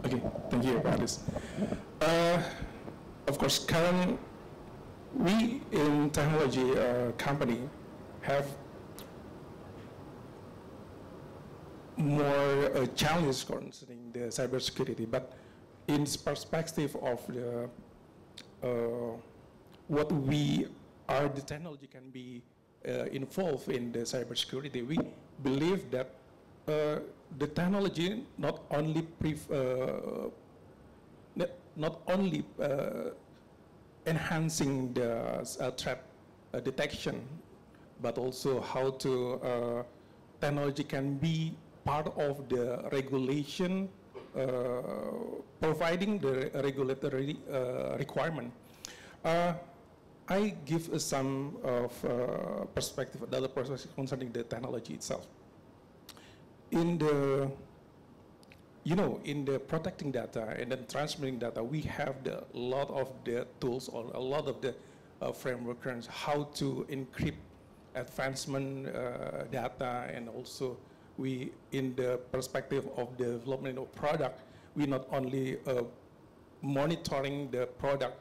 Okay, thank you, Paris. Of course, we in technology company have more challenges concerning the cybersecurity, but in perspective of the what we are, the technology can be involved in the cybersecurity. We believe that the technology not only enhancing the threat detection, but also how to technology can be part of the regulation, providing the regulatory requirement. I give some of perspective, another perspective concerning the technology itself. In the, in the protecting data and then transmitting data, we have a lot of the tools or a lot of the framework terms, how to encrypt advancement data, and also we, in the perspective of the development of product, we not only monitoring the product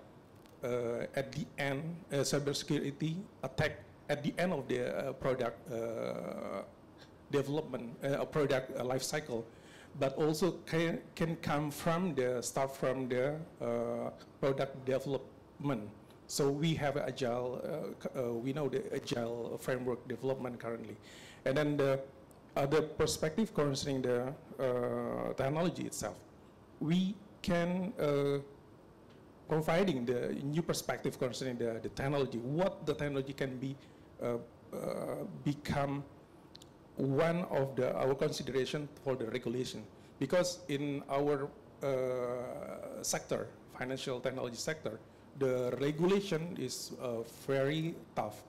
at the end, cybersecurity attack at the end of the product development, product life cycle, but also can come from the start from the product development. So we have agile, we know the agile framework development currently, and then the other perspective concerning the technology itself, we can providing the new perspective concerning the technology, what the technology can be become one of our consideration for the regulation, because in our sector, financial technology sector, the regulation is very tough.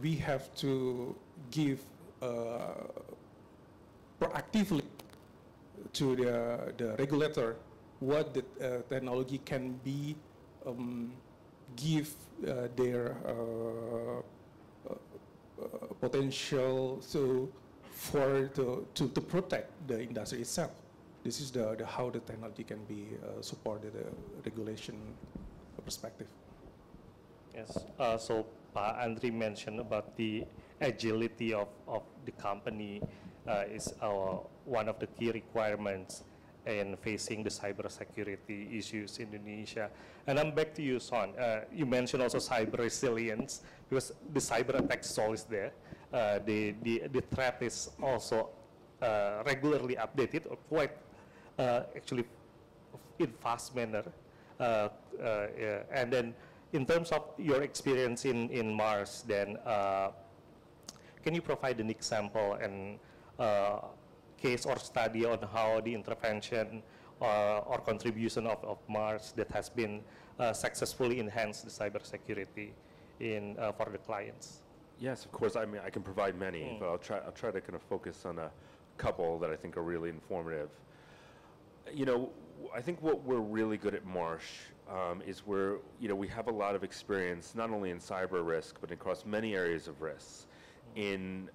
We have to give proactively to the regulator what the technology can be give their potential to protect the industry itself. This is the how the technology can be supported, regulation perspective. Yes. So Pak Andri mentioned about the agility of the company is one of the key requirements in facing the cybersecurity issues in Indonesia. And I'm back to you, Son. You mentioned also cyber resilience, because the cyber attack is always there. The threat is also regularly updated, or quite actually in fast manner. And then in terms of your experience in Mars, then can you provide an example and case or study on how the intervention or contribution of Mars that has been successfully enhanced the cybersecurity for the clients? Yes, of course. I mean, I can provide many, but I'll try to kind of focus on a couple that I think are really informative. You know, I think what we're really good at Marsh is we have a lot of experience not only in cyber risk but across many areas of risks in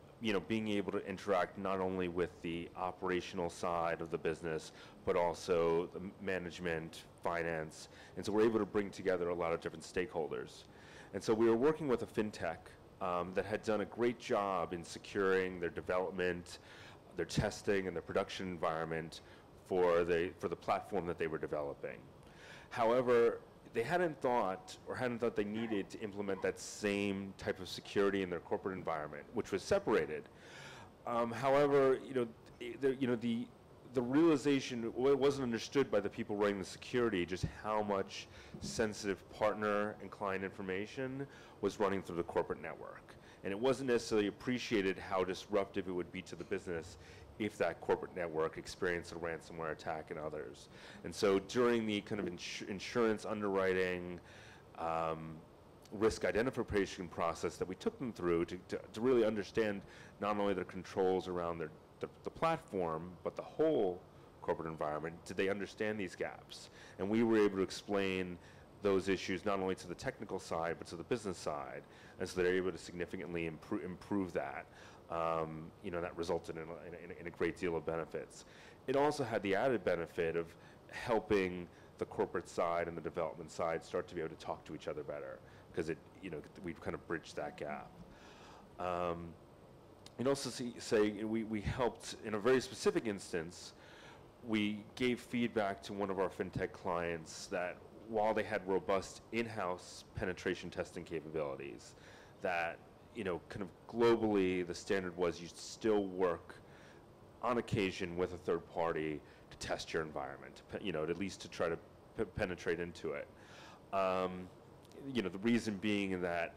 being able to interact not only with the operational side of the business but also the management, finance, and so we're able to bring together a lot of different stakeholders. And so we were working with a fintech that had done a great job in securing their development, their testing, and their production environment for the platform that they were developing. However, they hadn't thought they needed to implement that same type of security in their corporate environment, which was separated. However, the realization wasn't understood by the people running the security just how much sensitive partner and client information was running through the corporate network. And it wasn't necessarily appreciated how disruptive it would be to the business if that corporate network experienced a ransomware attack and others. And so during the kind of insurance underwriting, risk identification process that we took them through to really understand not only their controls around the platform, but the whole corporate environment, did they understand these gaps? And we were able to explain those issues not only to the technical side, but to the business side. And so they're able to significantly improve that. That resulted in a great deal of benefits. It also had the added benefit of helping the corporate side and the development side start to be able to talk to each other better, because we've kind of bridged that gap. And also we helped in a very specific instance. We gave feedback to one of our fintech clients that while they had robust in-house penetration testing capabilities, that kind of globally the standard was you still work on occasion with a third party to test your environment, at least to try to penetrate into it. The reason being that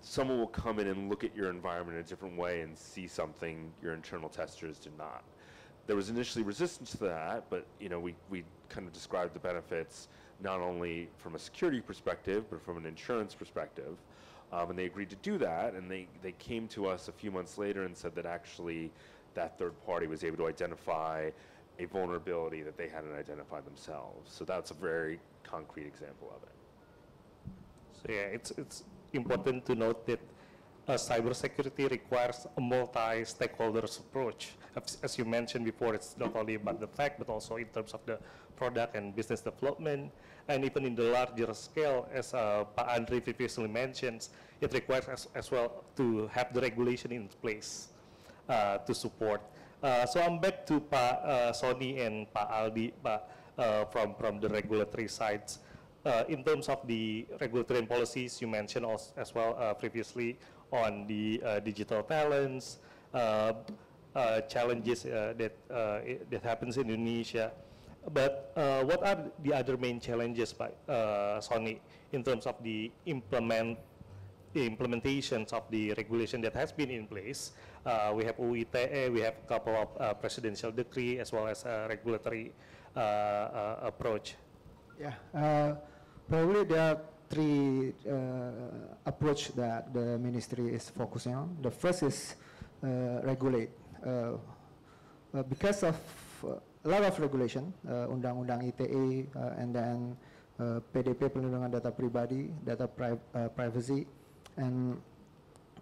someone will come in and look at your environment in a different way and see something your internal testers did not. There was initially resistance to that, but we kind of described the benefits not only from a security perspective, but from an insurance perspective. And they agreed to do that, and they came to us a few months later and said that actually that third party was able to identify a vulnerability that they hadn't identified themselves. So that's a very concrete example of it. So yeah, it's important to note that cybersecurity requires a multi-stakeholders approach. As you mentioned before, it's not only about the fact, but also in terms of the product and business development, and even in the larger scale, as Pak Andri previously mentioned, it requires as well to have the regulation in place to support. So I'm back to Pak Sony and Pak Aldi, from the regulatory sides. In terms of the regulatory and policies, you mentioned also, as well previously on the digital talents, challenges that happens in Indonesia. But what are the other main challenges, Pak Sony, in terms of the implementations of the regulation that has been in place? We have UITE, we have a couple of presidential decree, as well as a regulatory approach. Yeah, probably there are three approach that the ministry is focusing on. The first is regulate. Because of a lot of regulation, Undang-Undang ITE, and then PDP Perlindungan Data Pribadi, data privacy,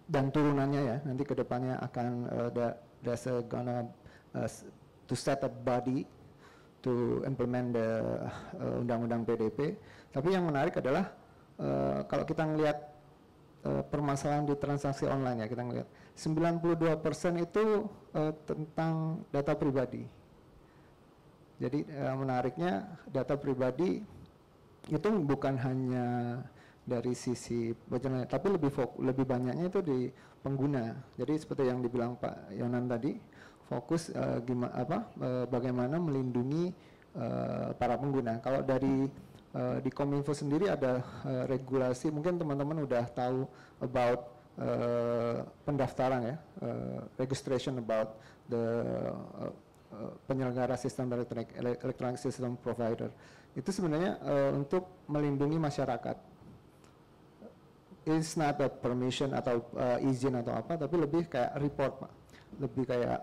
dan turunannya ya, nanti kedepannya akan there's gonna to set a body to implement the Undang-Undang PDP. Tapi yang menarik adalah kalau kita ngelihat permasalahan di transaksi online ya, kita ngelihat 92% itu tentang data pribadi. Jadi menariknya data pribadi itu bukan hanya dari sisi penyelenggara, tapi lebih banyaknya itu di pengguna. Jadi seperti yang dibilang Pak Yonan tadi, fokus bagaimana melindungi para pengguna. Kalau dari di Kominfo sendiri ada regulasi, mungkin teman-teman udah tahu about pendaftaran ya, registration about the penyelenggara sistem electronic system provider. Itu sebenarnya untuk melindungi masyarakat. It's not a permission atau izin atau apa, tapi lebih kayak report, Pak. Lebih kayak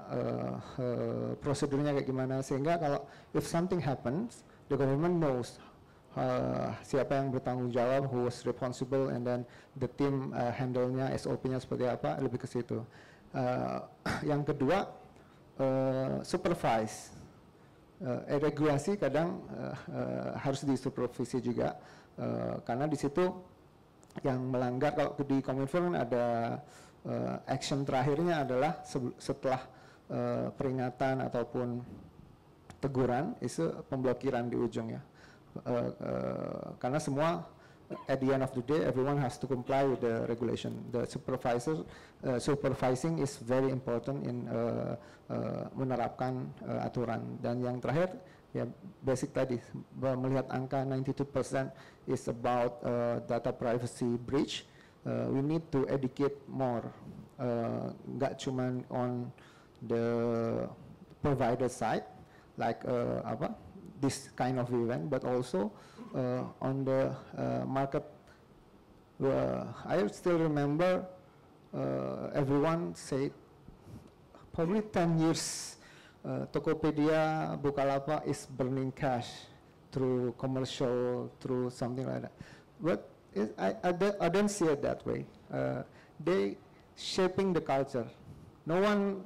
prosedurnya kayak gimana, sehingga kalau if something happens, the government knows siapa yang bertanggung jawab, who was responsible, and then the team handle-nya, SOP-nya seperti apa, lebih ke situ. Yang kedua, supervise. Regulasi kadang harus disupervisi juga, karena di situ yang melanggar, kalau di Kominfo kan ada action terakhirnya adalah setelah peringatan ataupun teguran, itu pemblokiran di ujung ya. Karena semua at the end of the day everyone has to comply with the regulation. The supervising is very important in menerapkan aturan. Dan yang terakhir ya basic tadi, melihat angka 92% is about data privacy breach. We need to educate more, nggak cuman on the provider side like this kind of event, but also on the market. I still remember everyone said probably 10 years Tokopedia, Bukalapak is burning cash through commercial, through something like that. But I don't see it that way. They shaping the culture. No one,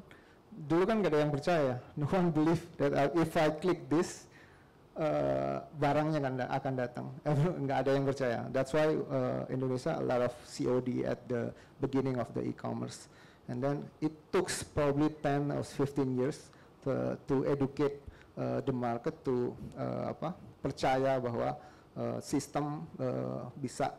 dulu kan gak ada yang percaya. No one believe that if I click this, barangnya akan datang. Nggak ada yang percaya. That's why Indonesia a lot of COD at the beginning of the e-commerce, and then it took probably 10 or 15 years to educate the market to percaya bahwa sistem bisa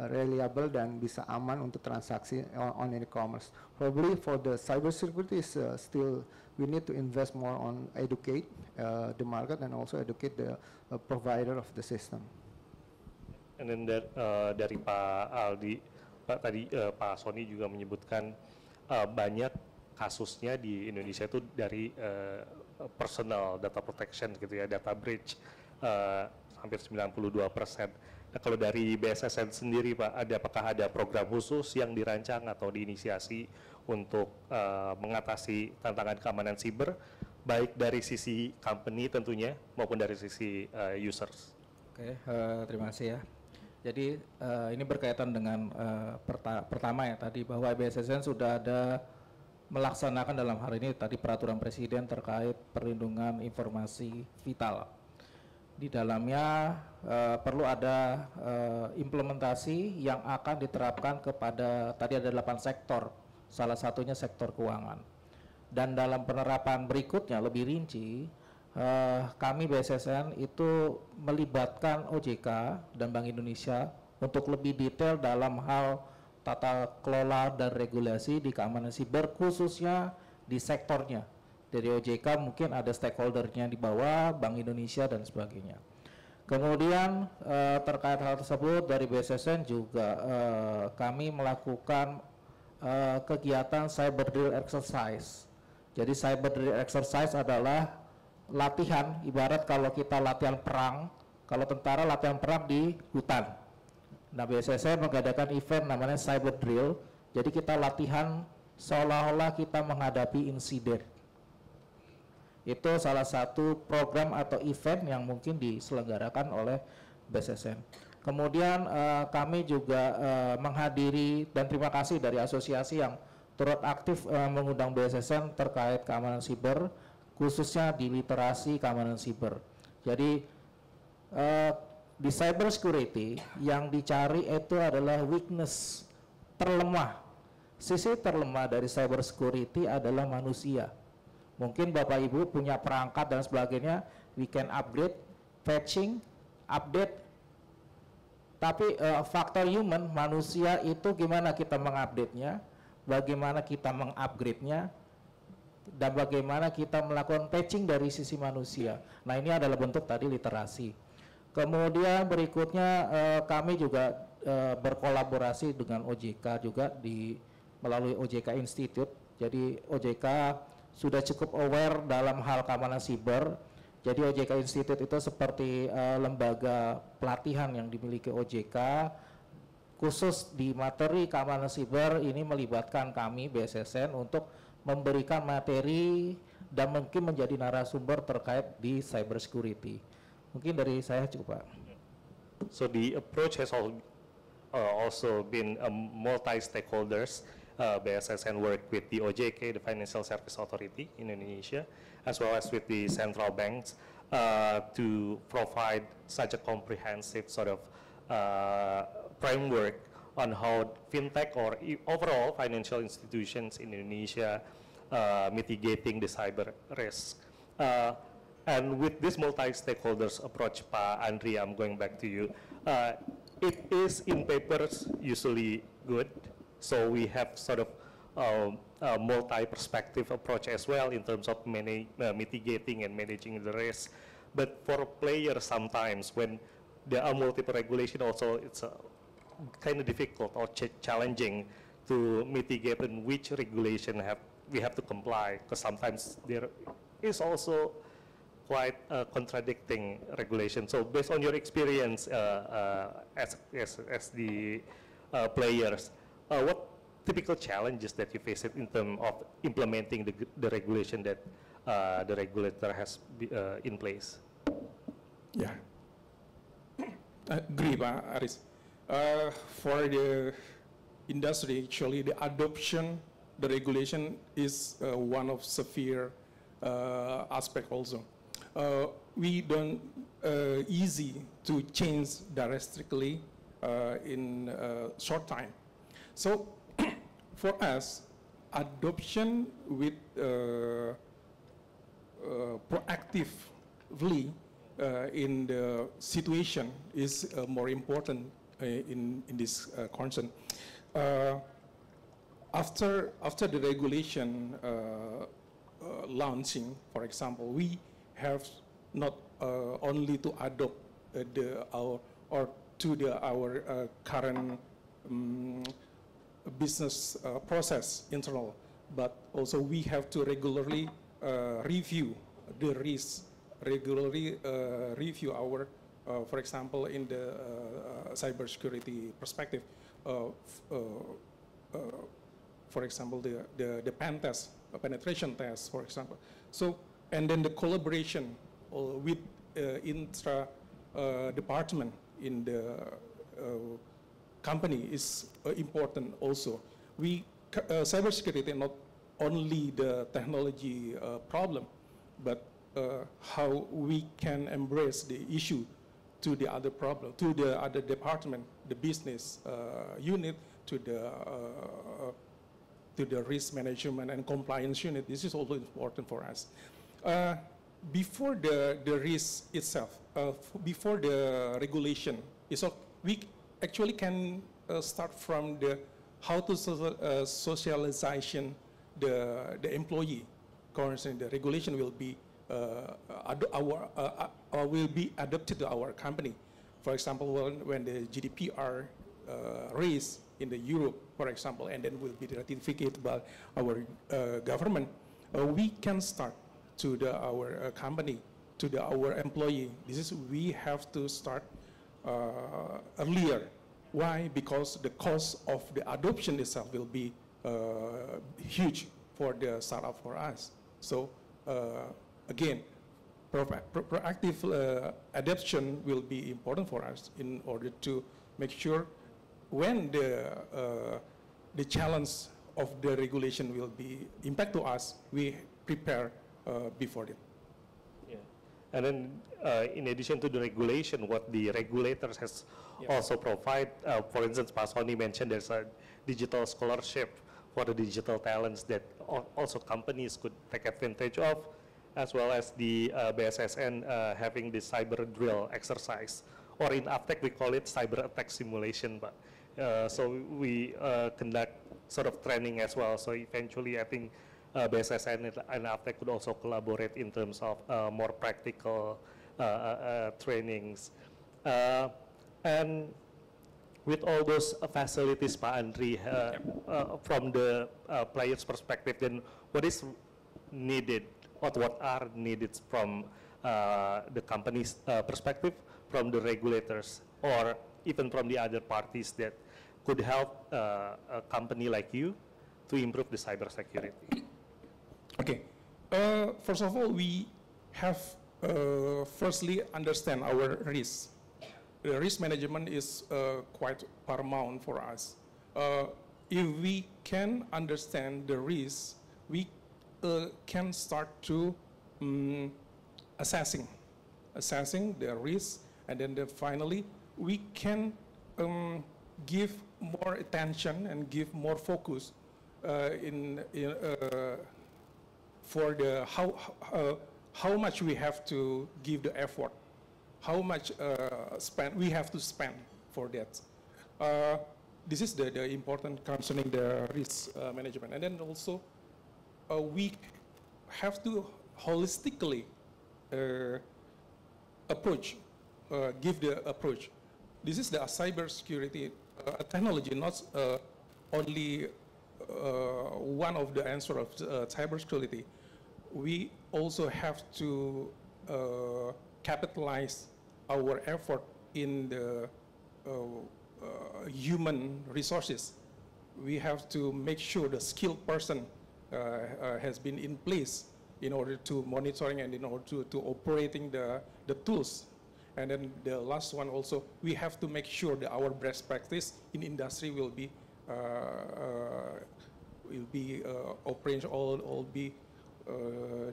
reliable dan bisa aman untuk transaksi on e-commerce. Probably for the cyber security is still we need to invest more on educate the market and also educate the provider of the system. And then dari Pak Aldi, tadi Pak Sony juga menyebutkan banyak kasusnya di Indonesia itu dari personal data protection gitu ya, data breach, hampir 92%. Nah, kalau dari BSSN sendiri Pak, apakah ada program khusus yang dirancang atau diinisiasi untuk mengatasi tantangan keamanan siber, baik dari sisi company tentunya maupun dari sisi users? Oke, terima kasih ya. Jadi ini berkaitan dengan pertama ya tadi bahwa BSSN sudah ada melaksanakan dalam hal ini tadi peraturan presiden terkait perlindungan informasi vital. Di dalamnya perlu ada implementasi yang akan diterapkan kepada tadi ada 8 sektor, salah satunya sektor keuangan. Dan dalam penerapan berikutnya lebih rinci, kami BSSN itu melibatkan OJK dan Bank Indonesia untuk lebih detail dalam hal tata kelola dan regulasi di keamanan siber khususnya di sektornya. Dari OJK mungkin ada stakeholdernya di bawah, Bank Indonesia dan sebagainya. Kemudian terkait hal tersebut dari BSSN juga kami melakukan kegiatan cyber drill exercise. Jadi cyber drill exercise adalah latihan, ibarat kalau kita latihan perang, kalau tentara latihan perang di hutan. Nah, BSSN mengadakan event namanya cyber drill, jadi kita latihan seolah-olah kita menghadapi insiden. Itu salah satu program atau event yang mungkin diselenggarakan oleh BSSN. Kemudian kami juga menghadiri dan terima kasih dari asosiasi yang turut aktif mengundang BSSN terkait keamanan siber, khususnya di literasi keamanan siber. Jadi di cyber security yang dicari itu adalah weakness, terlemah. Sisi terlemah dari cyber security adalah manusia. Mungkin Bapak Ibu punya perangkat dan sebagainya, we can upgrade, patching, update. Tapi faktor human, manusia itu gimana kita mengupdate-nya, bagaimana kita mengupgrade-nya, dan bagaimana kita melakukan patching dari sisi manusia. Nah, ini adalah bentuk tadi literasi. Kemudian berikutnya kami juga berkolaborasi dengan OJK juga melalui OJK Institute. Jadi OJK sudah cukup aware dalam hal keamanan siber. Jadi OJK Institute itu seperti lembaga pelatihan yang dimiliki OJK khusus di materi keamanan siber. Ini melibatkan kami BSSN untuk memberikan materi dan mungkin menjadi narasumber terkait di cyber security. Mungkin dari saya cukup, Pak. So the approach has also been multi-stakeholders. BSSN work with the OJK, the Financial Service Authority in Indonesia, as well as with the central banks to provide such a comprehensive sort of framework on how fintech or overall financial institutions in Indonesia mitigating the cyber risk. And with this multi-stakeholders approach, Pak Andri, I'm going back to you. It is in papers usually good, so we have sort of a multi-perspective approach as well in terms of mitigating and managing the risk. But for players sometimes when there are multiple regulation also, it's kind of difficult or challenging to mitigate in which regulation we have to comply, because sometimes there is also quite contradicting regulation. So based on your experience as the players, what typical challenges that you face in terms of implementing the regulation that the regulator has in place? Yeah, I agree, Pak Aris. For the industry, actually, the adoption, the regulation is one of severe aspect also. We don't easy to change drastically in short time. So for us, adoption with proactively in the situation is more important in this concern. After the regulation launching, for example, we have not only to adopt our current business process internal, but also we have to regularly review the risk, regularly review our, for example, in the cybersecurity perspective, for example, the pen test, penetration test, for example. So, and then the collaboration with intra department in the company is important also. Cybersecurity not only the technology problem, but how we can embrace the issue to the other problem, to the other department, the business unit, to the risk management and compliance unit. This is also important for us. Before the risk itself, before the regulation, we actually can start from the how to socialization the employee. Currently, the regulation will be will be adopted to our company. For example, when the GDPR raised in the Europe, for example, and then will be ratified by our government, we can start to our company, to our employee. We have to start earlier. Why? Because the cost of the adoption itself will be huge for the startup for us. So again, proactive adoption will be important for us in order to make sure when the challenge of the regulation will be impact to us, we prepare before it. Yeah. And then in addition to the regulation, what the regulators has also provide, for instance, Pak Sony mentioned there's a digital scholarship for the digital talents that also companies could take advantage of, as well as the BSSN having the cyber drill exercise, or in AFTEC we call it cyber attack simulation. But so we conduct sort of training as well. So eventually, I think BSSN and AFTEC could also collaborate in terms of more practical trainings. And with all those facilities, Pak Andri, from the player's perspective, then what is needed, or what are needed from the company's perspective, from the regulators, or even from the other parties that could help a company like you to improve the cybersecurity? Okay. First of all, we have firstly understand our risk. The risk management is quite paramount for us. If we can understand the risk, we can start to assessing the risk, and then finally we can give more attention and give more focus for the how much we have to give the effort, how much we have to spend for that. This is the important concerning the risk management. And then also we have to holistically give the approach. This is the cybersecurity technology, not only one of the answer of cybersecurity. We also have to capitalize our effort in the human resources. We have to make sure the skilled person has been in place in order to monitoring and in order to operating the tools. And then the last one also, we have to make sure that our best practice in industry will be operation all be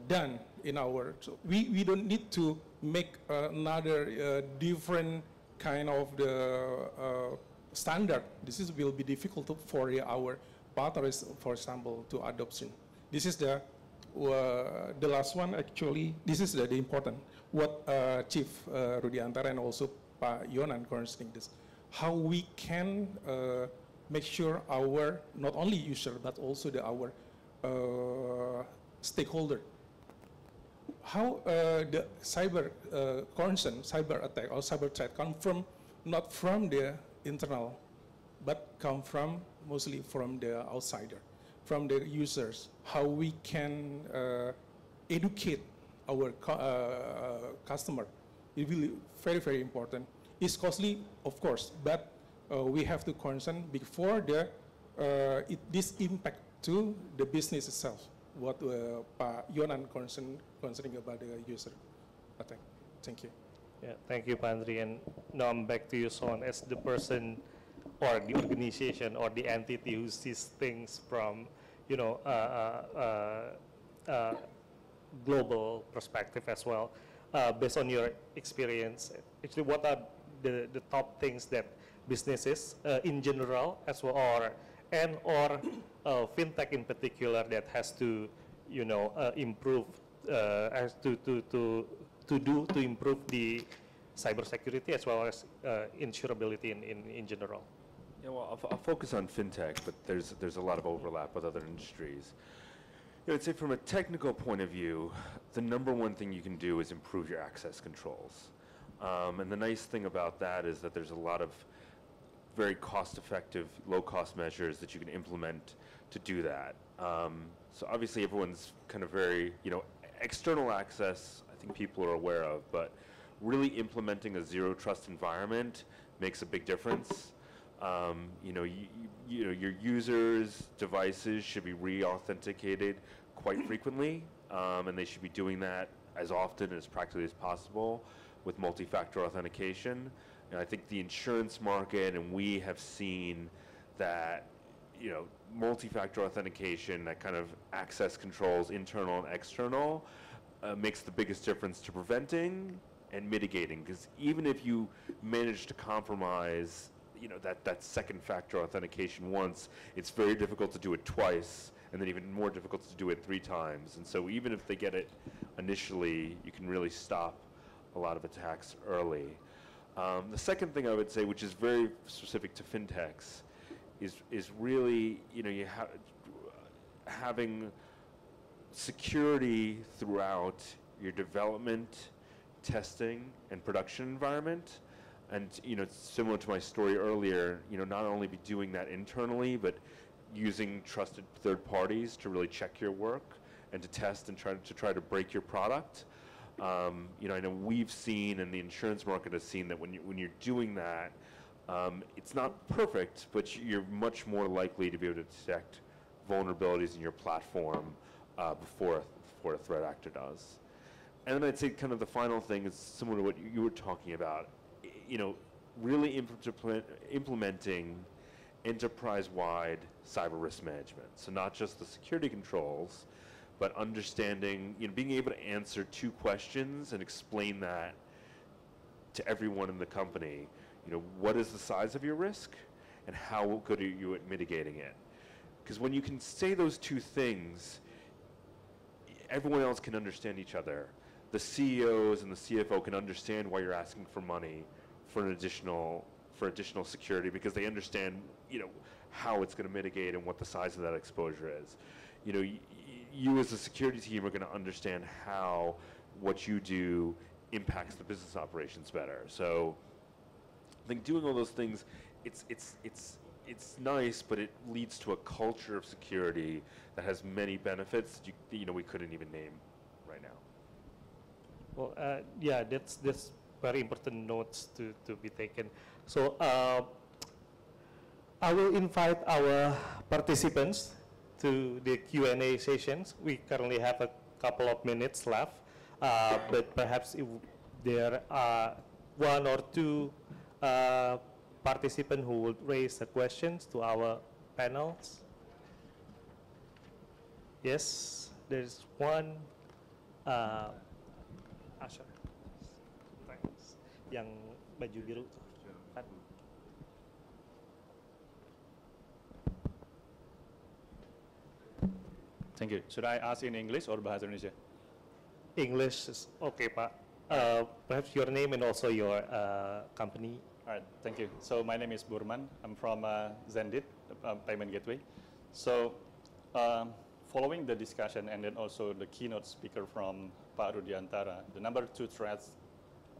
done in our. So we don't need to make another different kind of the standard. Will be difficult for our partners, for example, to adoption. This is the last one actually. This is the important. What Chief Rudiantara and also Pak Yonan concerning this, how we can make sure our not only user but also our stakeholder, how the cyber concern, cyber attack or cyber threat come from not from the internal, but come from mostly from the outsider, from the users. How we can educate our customer. It will be very, very important. It's costly, of course, but we have to concern before this impact to the business itself. What Pak Yonan concerning about the user attack. Thank you. Yeah, thank you, Pandri. And now I'm back to you, Son, as the person or the organization or the entity who sees things from, you know, global perspective as well. Based on your experience, actually, what are the top things that businesses in general as well, or fintech in particular, that has to, you know, improve, has to improve the cybersecurity as well as insurability in general? Yeah, well, I'll focus on fintech, but there's a lot of overlap with other industries. You know, I'd say from a technical point of view, the number one thing you can do is improve your access controls. And the nice thing about that is that there's a lot of very cost-effective, low-cost measures that you can implement to do that. So obviously everyone's kind of very, you know, external access, I think people are aware of, but really implementing a zero-trust environment makes a big difference. You know, your users' devices should be re-authenticated quite frequently, and they should be doing that as often and as practically as possible with multi-factor authentication. And I think the insurance market and we have seen that, you know, multi-factor authentication, that kind of access controls, internal and external, makes the biggest difference to preventing and mitigating. Because even if you manage to compromise, you know, that second factor authentication once, it's very difficult to do it twice, and then even more difficult to do it 3 times. And so even if they get it initially, you can really stop a lot of attacks early. The second thing I would say, which is very specific to fintechs, is really, you know, having security throughout your development, testing, and production environment. And, you know, similar to my story earlier, you know, not only be doing that internally, but using trusted third parties to really check your work and to test and try to break your product. You know, I know we've seen, and the insurance market has seen, that when you're doing that, it's not perfect, but you're much more likely to be able to detect vulnerabilities in your platform before a threat actor does. And then I'd say kind of the final thing is similar to what you were talking about. You know, really implementing enterprise-wide cyber risk management. So not just the security controls, but understanding, you know, being able to answer 2 questions and explain that to everyone in the company. You know, what is the size of your risk, and how good are you at mitigating it? Because when you can say those 2 things, everyone else can understand each other. The CEOs and the CFO can understand why you're asking for money for additional security, because they understand, you know, how it's going to mitigate and what the size of that exposure is. You know, you as a security team are going to understand how what you do impacts the business operations better. So I think doing all those things, it's nice, but it leads to a culture of security that has many benefits that you know, we couldn't even name right now. Well, yeah, that's very important notes to be taken. So I will invite our participants to the Q&A sessions. We currently have a couple of minutes left, but perhaps if there are 1 or 2 participants who would raise the questions to our panels. Yes, there's one. Asher. Thanks. Yang baju biru. Thank you. Should I ask in English or Bahasa Indonesia? English is okay, Pak. Perhaps your name and also your company. All right, thank you. So my name is Burman. I'm from Zendit, payment gateway. So following the discussion and then also the keynote speaker from Pak Rudiantara, the number 2 threats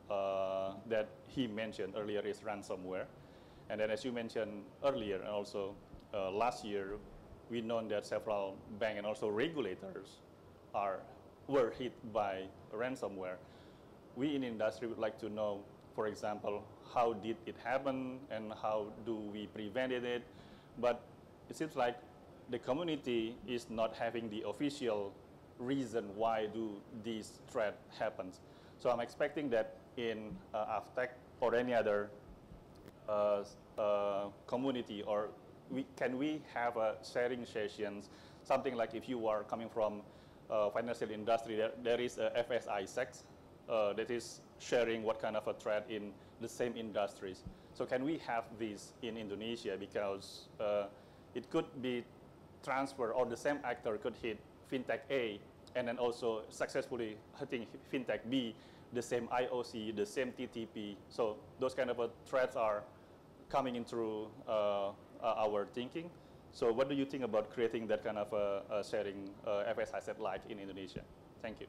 that he mentioned earlier is ransomware. And then as you mentioned earlier, and also last year, we know that several banks and also regulators were hit by ransomware. We in the industry would like to know, for example, how did it happen and how do we prevent it? But it seems like the community is not having the official reason why do these threat happens. So I'm expecting that in AFTEC or any other community, or can we have a sharing sessions, something like if you are coming from financial industry, there is a FSI sex that is sharing what kind of a threat in the same industries. So can we have this in Indonesia, because it could be transfer, or the same actor could hit fintech A and then also successfully hitting fintech B, the same IOC, the same TTP. So those kind of threats are coming in through our thinking. So what do you think about creating that kind of sharing FSI set like in Indonesia? Thank you.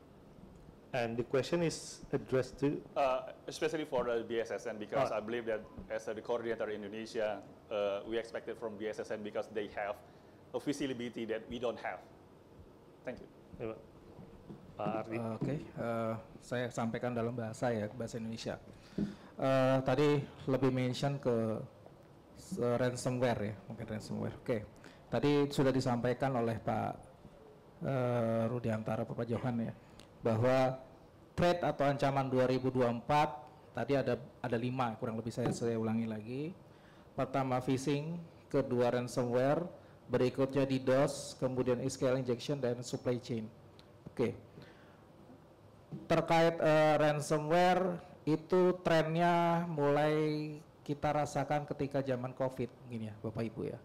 And the question is addressed to? Especially for the BSSN, because I believe that as the coordinator in Indonesia, we expected from BSSN because they have a visibility that we don't have. Thank you. Pak Ardi. Oke, saya sampaikan dalam bahasa Indonesia. Tadi lebih mention ke ransomware ya, mungkin ransomware. Oke, tadi sudah disampaikan oleh Pak Rudiantara, Pak Johan ya, bahwa threat atau ancaman 2024 tadi ada 5, kurang lebih saya ulangi lagi. Pertama phishing, kedua ransomware, berikutnya DDoS, kemudian SQL injection dan supply chain. Oke. Terkait ransomware itu trennya mulai kita rasakan ketika zaman COVID mungkin ya Bapak Ibu ya.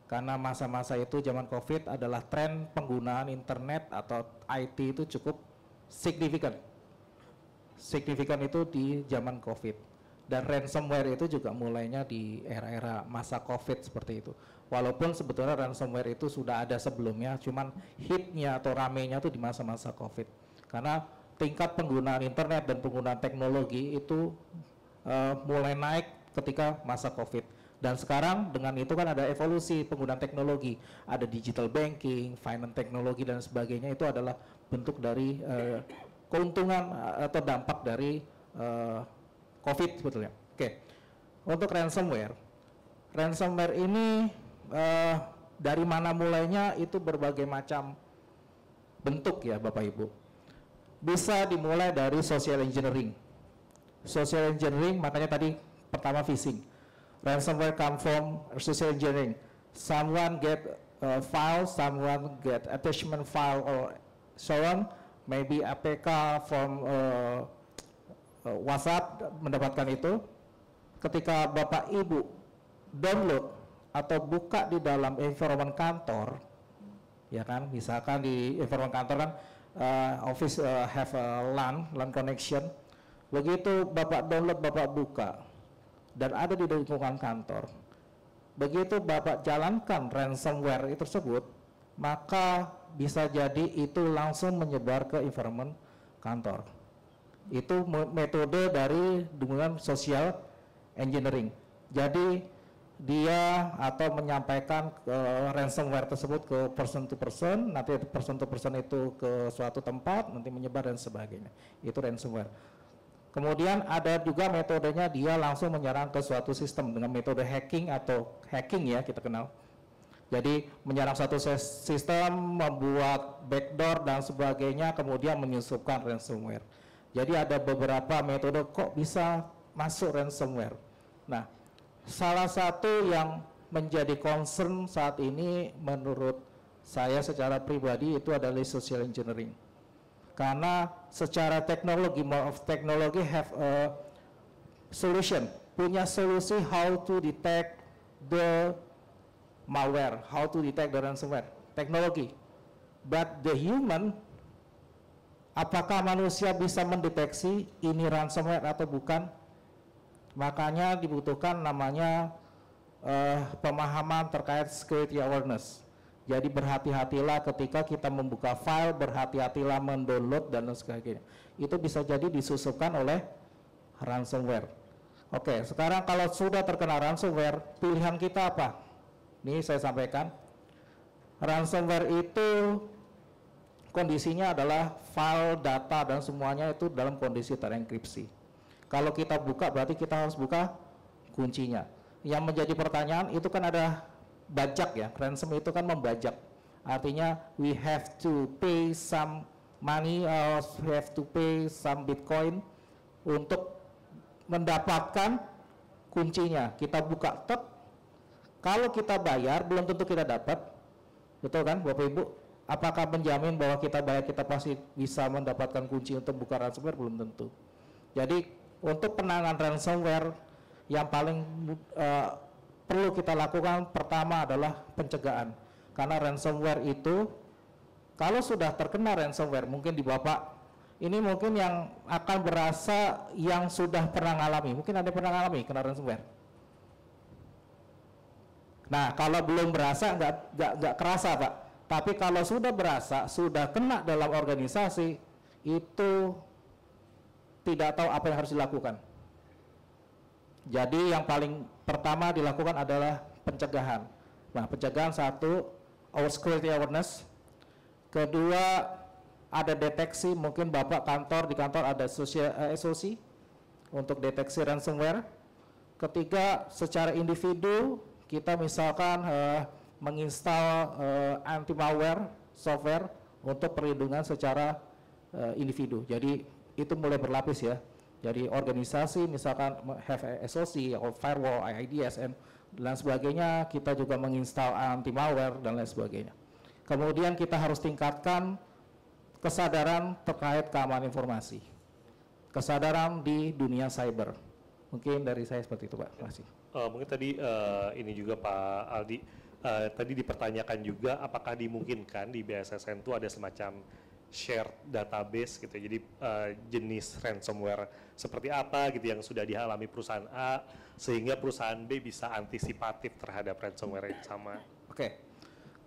Karena masa-masa itu zaman COVID adalah tren penggunaan internet atau IT itu cukup signifikan. Signifikan itu di zaman COVID. Dan ransomware itu juga mulainya di era-era masa COVID seperti itu. Walaupun sebetulnya ransomware itu sudah ada sebelumnya, cuman hitnya atau ramenya itu di masa-masa COVID. Karena tingkat penggunaan internet dan penggunaan teknologi itu mulai naik ketika masa COVID. Dan sekarang dengan itu kan ada evolusi penggunaan teknologi, ada digital banking, finance teknologi dan sebagainya, itu adalah bentuk dari keuntungan atau dampak dari COVID sebetulnya. Oke, untuk ransomware ini dari mana mulainya itu berbagai macam bentuk ya Bapak Ibu. Bisa dimulai dari social engineering. Social engineering makanya tadi pertama phishing. Ransomware come from social engineering. Someone get a file, someone get attachment file or so on. Maybe APK from WhatsApp mendapatkan itu. Ketika Bapak Ibu download atau buka di dalam environment kantor, ya kan, misalkan di environment kantor kan office have a LAN connection. Begitu Bapak download, Bapak buka dan ada di lingkungan kantor, begitu Bapak jalankan ransomware itu tersebut, maka bisa jadi itu langsung menyebar ke environment kantor. Itu metode dari dengan social engineering. Jadi dia atau menyampaikan ransomware tersebut ke person to person, nanti person to person itu ke suatu tempat, nanti menyebar dan sebagainya. Itu ransomware. Kemudian ada juga metodenya dia langsung menyerang ke suatu sistem dengan metode hacking atau hacking ya kita kenal. Jadi menyerang satu sistem, membuat backdoor dan sebagainya, kemudian menyusupkan ransomware. Jadi ada beberapa metode kok bisa masuk ransomware. Nah, salah satu yang menjadi concern saat ini menurut saya secara pribadi itu adalah social engineering. Karena secara teknologi, more of technology have a solution, punya solusi how to detect the malware, how to detect the ransomware, teknologi. But the human, apakah manusia bisa mendeteksi ini ransomware atau bukan? Makanya dibutuhkan namanya pemahaman terkait security awareness. Jadi berhati-hatilah ketika kita membuka file, berhati-hatilah mendownload dan sebagainya. Itu bisa jadi disusupkan oleh ransomware. Oke, sekarang kalau sudah terkena ransomware, pilihan kita apa? Ini saya sampaikan. Ransomware itu kondisinya adalah file, data, dan semuanya itu dalam kondisi terenkripsi. Kalau kita buka, berarti kita harus buka kuncinya. Yang menjadi pertanyaan, itu kan ada bajak ya, ransom itu kan membajak. Artinya we have to pay some money or we have to pay some Bitcoin untuk mendapatkan kuncinya. Kita buka tek, kalau kita bayar belum tentu kita dapat, betul kan Bapak Ibu? Apakah menjamin bahwa kita bayar kita pasti bisa mendapatkan kunci untuk buka ransomware? Belum tentu. Jadi untuk penanganan ransomware yang paling perlu kita lakukan pertama adalah pencegahan. Karena ransomware itu kalau sudah terkena ransomware, mungkin di Bapak ini mungkin yang akan berasa yang sudah pernah ngalami. Mungkin ada yang pernah ngalami kena ransomware. Nah, kalau belum berasa nggak kerasa, Pak. Tapi kalau sudah berasa, sudah kena dalam organisasi, itu tidak tahu apa yang harus dilakukan. Jadi yang paling pertama dilakukan adalah pencegahan. Nah, pencegahan satu, our security awareness. Kedua, ada deteksi, mungkin Bapak di kantor ada SOC untuk deteksi ransomware. Ketiga, secara individu, kita misalkan menginstal anti-malware software untuk perlindungan secara individu. Jadi itu mulai berlapis ya. Jadi organisasi misalkan have SOC, or firewall, IDSN, dan sebagainya, kita juga menginstal anti-malware dan lain sebagainya. Kemudian kita harus tingkatkan kesadaran terkait keamanan informasi. Kesadaran di dunia cyber. Mungkin dari saya seperti itu, Pak. Terima kasih. Mungkin tadi ini juga Pak Aldi, tadi dipertanyakan juga apakah dimungkinkan di BSSN itu ada semacam shared database gitu, jadi jenis ransomware seperti apa gitu yang sudah dialami perusahaan A sehingga perusahaan B bisa antisipatif terhadap ransomware yang sama. Oke,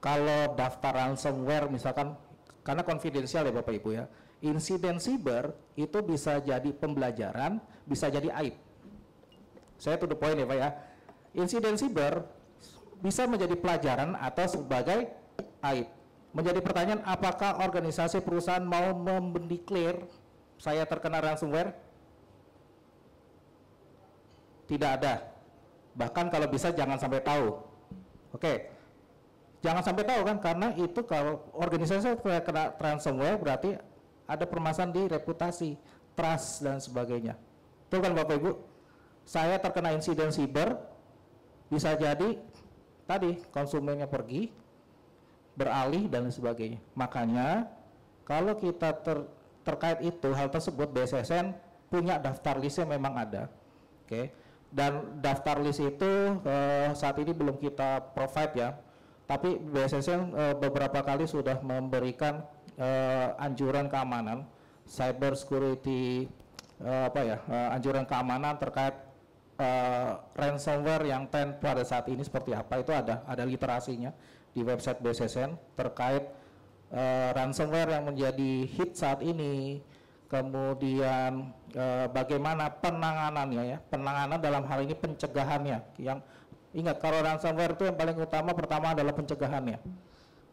kalau daftar ransomware misalkan, karena konfidensial ya Bapak Ibu ya, insiden siber itu bisa jadi pembelajaran, bisa jadi aib. Saya to the point ya Pak ya. Insiden siber bisa menjadi pelajaran atau sebagai aib. Menjadi pertanyaan, apakah organisasi perusahaan mau mendeklar saya terkena ransomware? Tidak ada. Bahkan kalau bisa jangan sampai tahu. Oke. Jangan sampai tahu kan, karena itu kalau organisasi terkena ransomware berarti ada permasalahan di reputasi, trust dan sebagainya. Itu kan Bapak Ibu. Saya terkena insiden siber, bisa jadi tadi konsumennya pergi, beralih dan sebagainya. Makanya kalau kita terkait itu hal tersebut, BSSN punya daftar listnya memang ada. Oke. Dan daftar list itu saat ini belum kita provide ya. Tapi BSSN beberapa kali sudah memberikan anjuran keamanan, cyber security anjuran keamanan terkait ransomware yang tren pada saat ini seperti apa, itu ada literasinya di website BSSN terkait ransomware yang menjadi hit saat ini, kemudian bagaimana penanganannya ya, penanganan dalam hal ini pencegahannya. Yang ingat, kalau ransomware itu yang paling utama pertama adalah pencegahannya,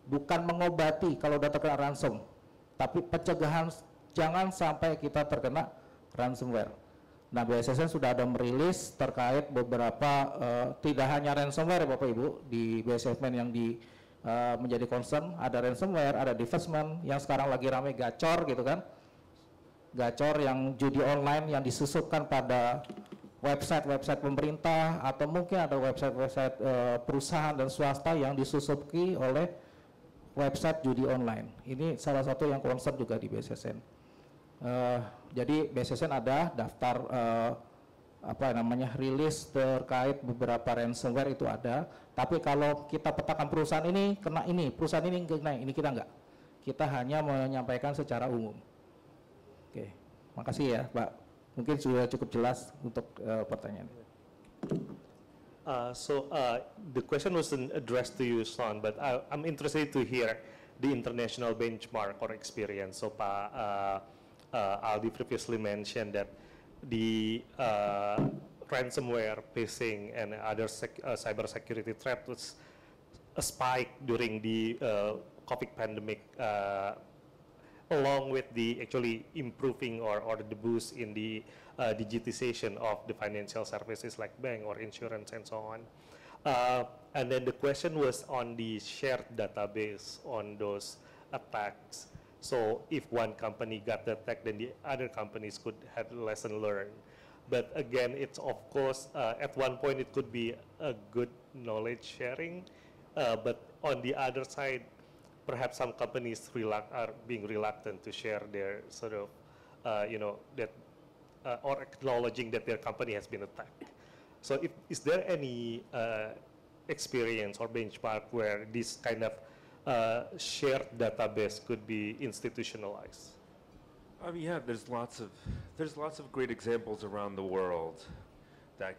bukan mengobati kalau udah terkena ransom, tapi pencegahan jangan sampai kita terkena ransomware. Nah, BSSN sudah ada merilis terkait beberapa tidak hanya ransomware ya Bapak Ibu, di BSSN yang menjadi concern, ada ransomware, ada divestment, yang sekarang lagi ramai gacor gitu kan. Gacor yang judi online yang disusupkan pada website pemerintah atau mungkin ada website perusahaan dan swasta yang disusupi oleh website judi online. Ini salah satu yang concern juga di BSSN. Jadi BSSN ada daftar rilis terkait beberapa ransomware itu ada. Tapi kalau kita petakan perusahaan ini kena ini, perusahaan ini kena ini, kita enggak. Kita hanya menyampaikan secara umum. Oke, makasih ya Pak. Mungkin sudah cukup jelas untuk pertanyaan. The question wasn't addressed to you, Sean, but I'm interested to hear the international benchmark or experience. So Pak Aldi previously mentioned that the ransomware, phishing, and other cyber security threat was a spike during the COVID pandemic, along with the actually improving or the boost in the digitization of the financial services like bank or insurance and so on. And then the question was on the shared database on those attacks. So if one company got the attack, then the other companies could have lesson learned. But again, it's of course, at one point it could be a good knowledge sharing, but on the other side, perhaps some companies are being reluctant to share their sort of, or acknowledging that their company has been attacked. So is there any experience or benchmark where this kind of shared database could be institutionalized? I mean, yeah, there's lots of great examples around the world that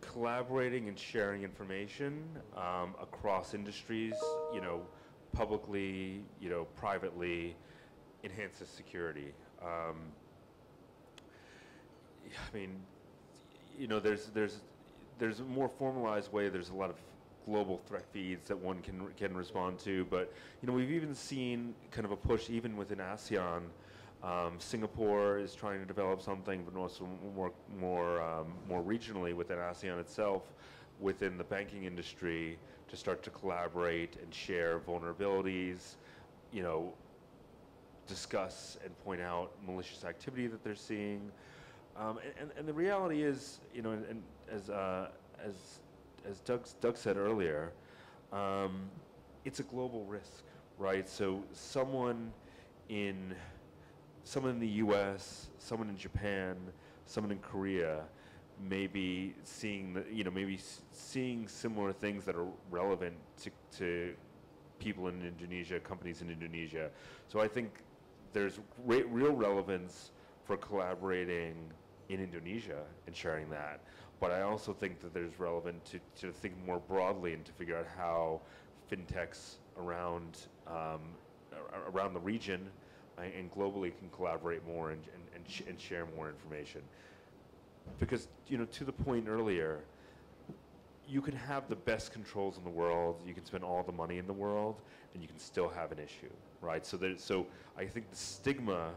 collaborating and sharing information across industries, publicly, privately, enhances security. I mean, there's a more formalized way. There's a lot of global threat feeds that one can respond to, but we've even seen kind of a push even within ASEAN. Singapore is trying to develop something, but also more regionally within ASEAN itself, within the banking industry, to start to collaborate and share vulnerabilities, discuss and point out malicious activity that they're seeing. And the reality is, and as Doug said earlier, it's a global risk, right? So someone in the U.S., someone in Japan, someone in Korea may be seeing seeing similar things that are relevant to people in Indonesia, companies in Indonesia. So I think there's real relevance for collaborating in Indonesia and sharing that. But I also think that there's relevant to think more broadly and to figure out how fintechs around the region and globally can collaborate more and share more information. Because, to the point earlier, you can have the best controls in the world, you can spend all the money in the world, and you can still have an issue, right? So I think the stigma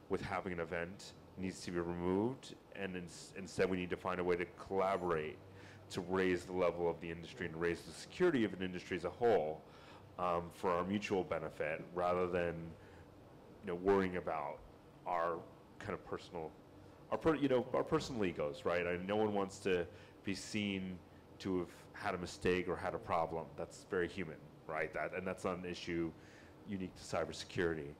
with having an event needs to be removed, and instead we need to find a way to collaborate to raise the level of the industry and raise the security of an industry as a whole for our mutual benefit, rather than worrying about our kind of personal, our personal egos, right? No one wants to be seen to have had a mistake or had a problem. That's very human, right? And that's not an issue unique to cybersecurity.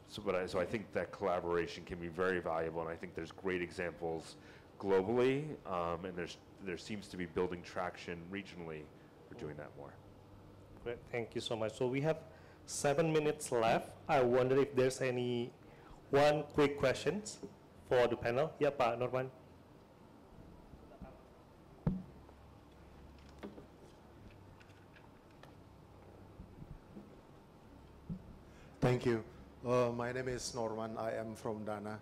So I think that collaboration can be very valuable, and I think there's great examples globally, and there seems to be building traction regionally for doing that more. Great, thank you so much. So we have 7 minutes left. I wonder if there's one quick questions for the panel. Yeah, Pak Norman. Thank you. My name is Norman. I am from Dana.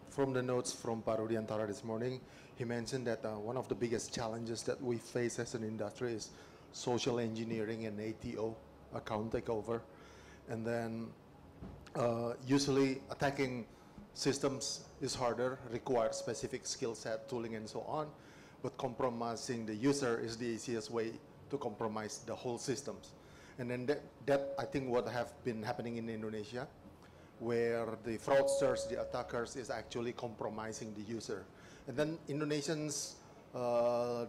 From the notes from Pak Rudiantara this morning, he mentioned that one of the biggest challenges that we face as an industry is social engineering and ATO, account takeover. And then usually attacking systems is harder, requires specific skill set, tooling, and so on. But compromising the user is the easiest way to compromise the whole systems. And then that I think what have been happening in Indonesia, where the fraudsters, the attackers, is actually compromising the user. And then Indonesians'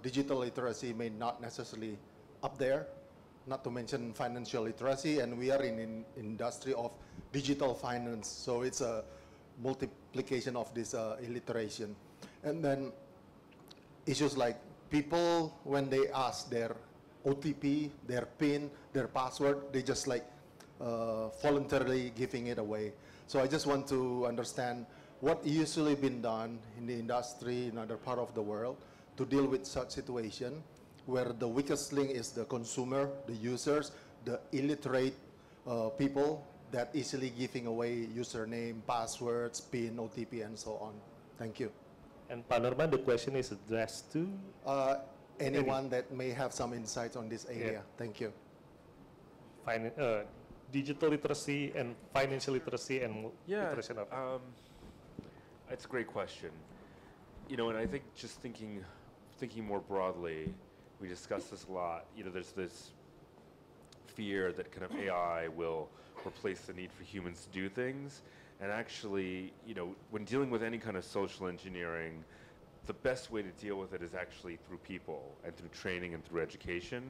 digital literacy may not necessarily up there, not to mention financial literacy, and we are in an industry of digital finance, so it's a multiplication of this illiteration. And then issues like people, when they ask their OTP, their PIN, their password, they just like voluntarily giving it away. So I just want to understand what usually been done in the industry in other part of the world to deal with such situation where the weakest link is the consumer, the users, the illiterate people that easily giving away username, passwords, PIN, OTP, and so on. Thank you. And Pak Norman, the question is addressed to? Anyone that may have some insights on this area. Yeah. Thank you. Digital literacy and financial literacy and literacy of it's a great question. And I think just thinking more broadly, we discuss this a lot. There's this fear that kind of AI will replace the need for humans to do things, And actually, you know, when dealing with any kind of social engineering, the best way to deal with it is actually through people and through training and through education,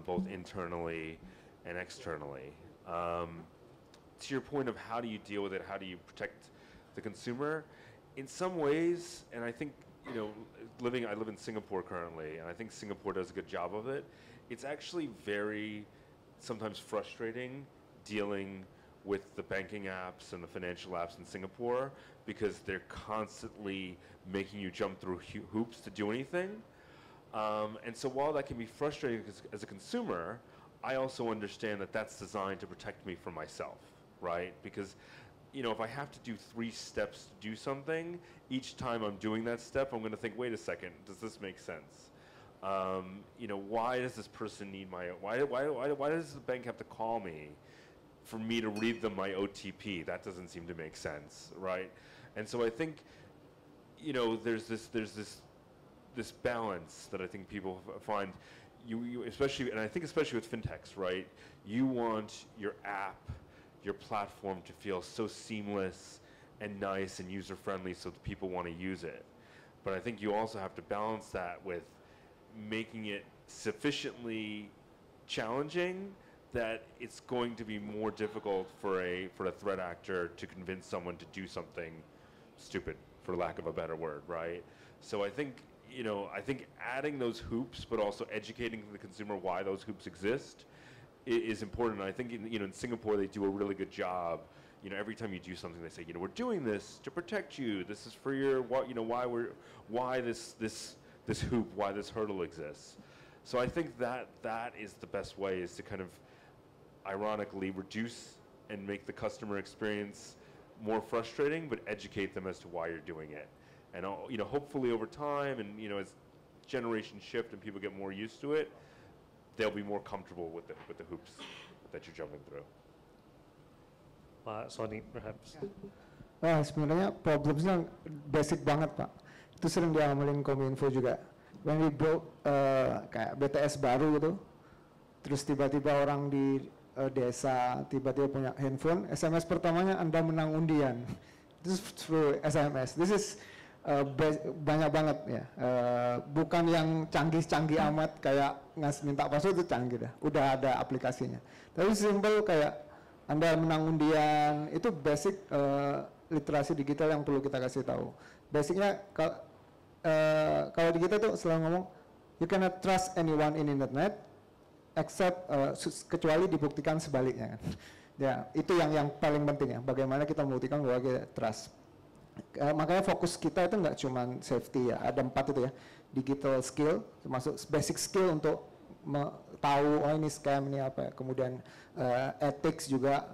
both internally and externally. To your point of how do you deal with it, how do you protect the consumer, in some ways, and I think, you know, I live in Singapore currently, and I think Singapore does a good job of it. It's actually very sometimes frustrating dealing with the banking apps and the financial apps in Singapore because they're constantly making you jump through hoops to do anything. And so while that can be frustrating as a consumer, I also understand that that's designed to protect me from myself, right? Because, you know, if I have to do 3 steps to do something, each time I'm doing that step, I'm going to think, wait a second, does this make sense? You know, why does this person need why does the bank have to call me for me to read them my OTP? That doesn't seem to make sense, right? And so I think, you know, there's this balance that I think people find, you especially, and I think especially with fintechs, right? You want your app, your platform to feel so seamless and nice and user-friendly so that people want to use it. But I think you also have to balance that with making it sufficiently challenging that it's going to be more difficult for a threat actor to convince someone to do something stupid, for lack of a better word, right? So I think, you know, I think adding those hoops, but also educating the consumer why those hoops exist is important. And I think in Singapore they do a really good job. You know, every time you do something, they say, you know, we're doing this to protect you. This is for your, why this hoop, why this hurdle exists. So I think that is the best way, is to kind of ironically reduce and make the customer experience more frustrating, but educate them as to why you're doing it. And you know, hopefully over time, and you know, as generations shift and people get more used to it, they'll be more comfortable with the hoops that you're jumping through. Pak Sony, perhaps. Wah, sebenarnya problemnya basic banget, Pak. Itu sering diamalin Kominfo juga. When we build kayak BTS baru gitu, terus tiba-tiba orang di desa tiba-tiba punya handphone, SMS pertamanya Anda menang undian. This is through SMS. This is banyak banget ya. Bukan yang canggih-canggih amat kayak minta password, itu canggih dah. Udah ada aplikasinya. Tapi simple kayak Anda menang undian, itu basic literasi digital yang perlu kita kasih tahu. Basicnya kalau di kita tuh selalu ngomong, you cannot trust anyone in internet except kecuali dibuktikan sebaliknya kan. Ya, itu yang paling penting ya. Bagaimana kita membuktikan bahwa kita trust. Makanya fokus kita itu nggak cuma safety ya. Ada 4 itu ya. Digital skill, termasuk basic skill untuk tahu oh ini scam, ini apa ya. Kemudian ethics juga,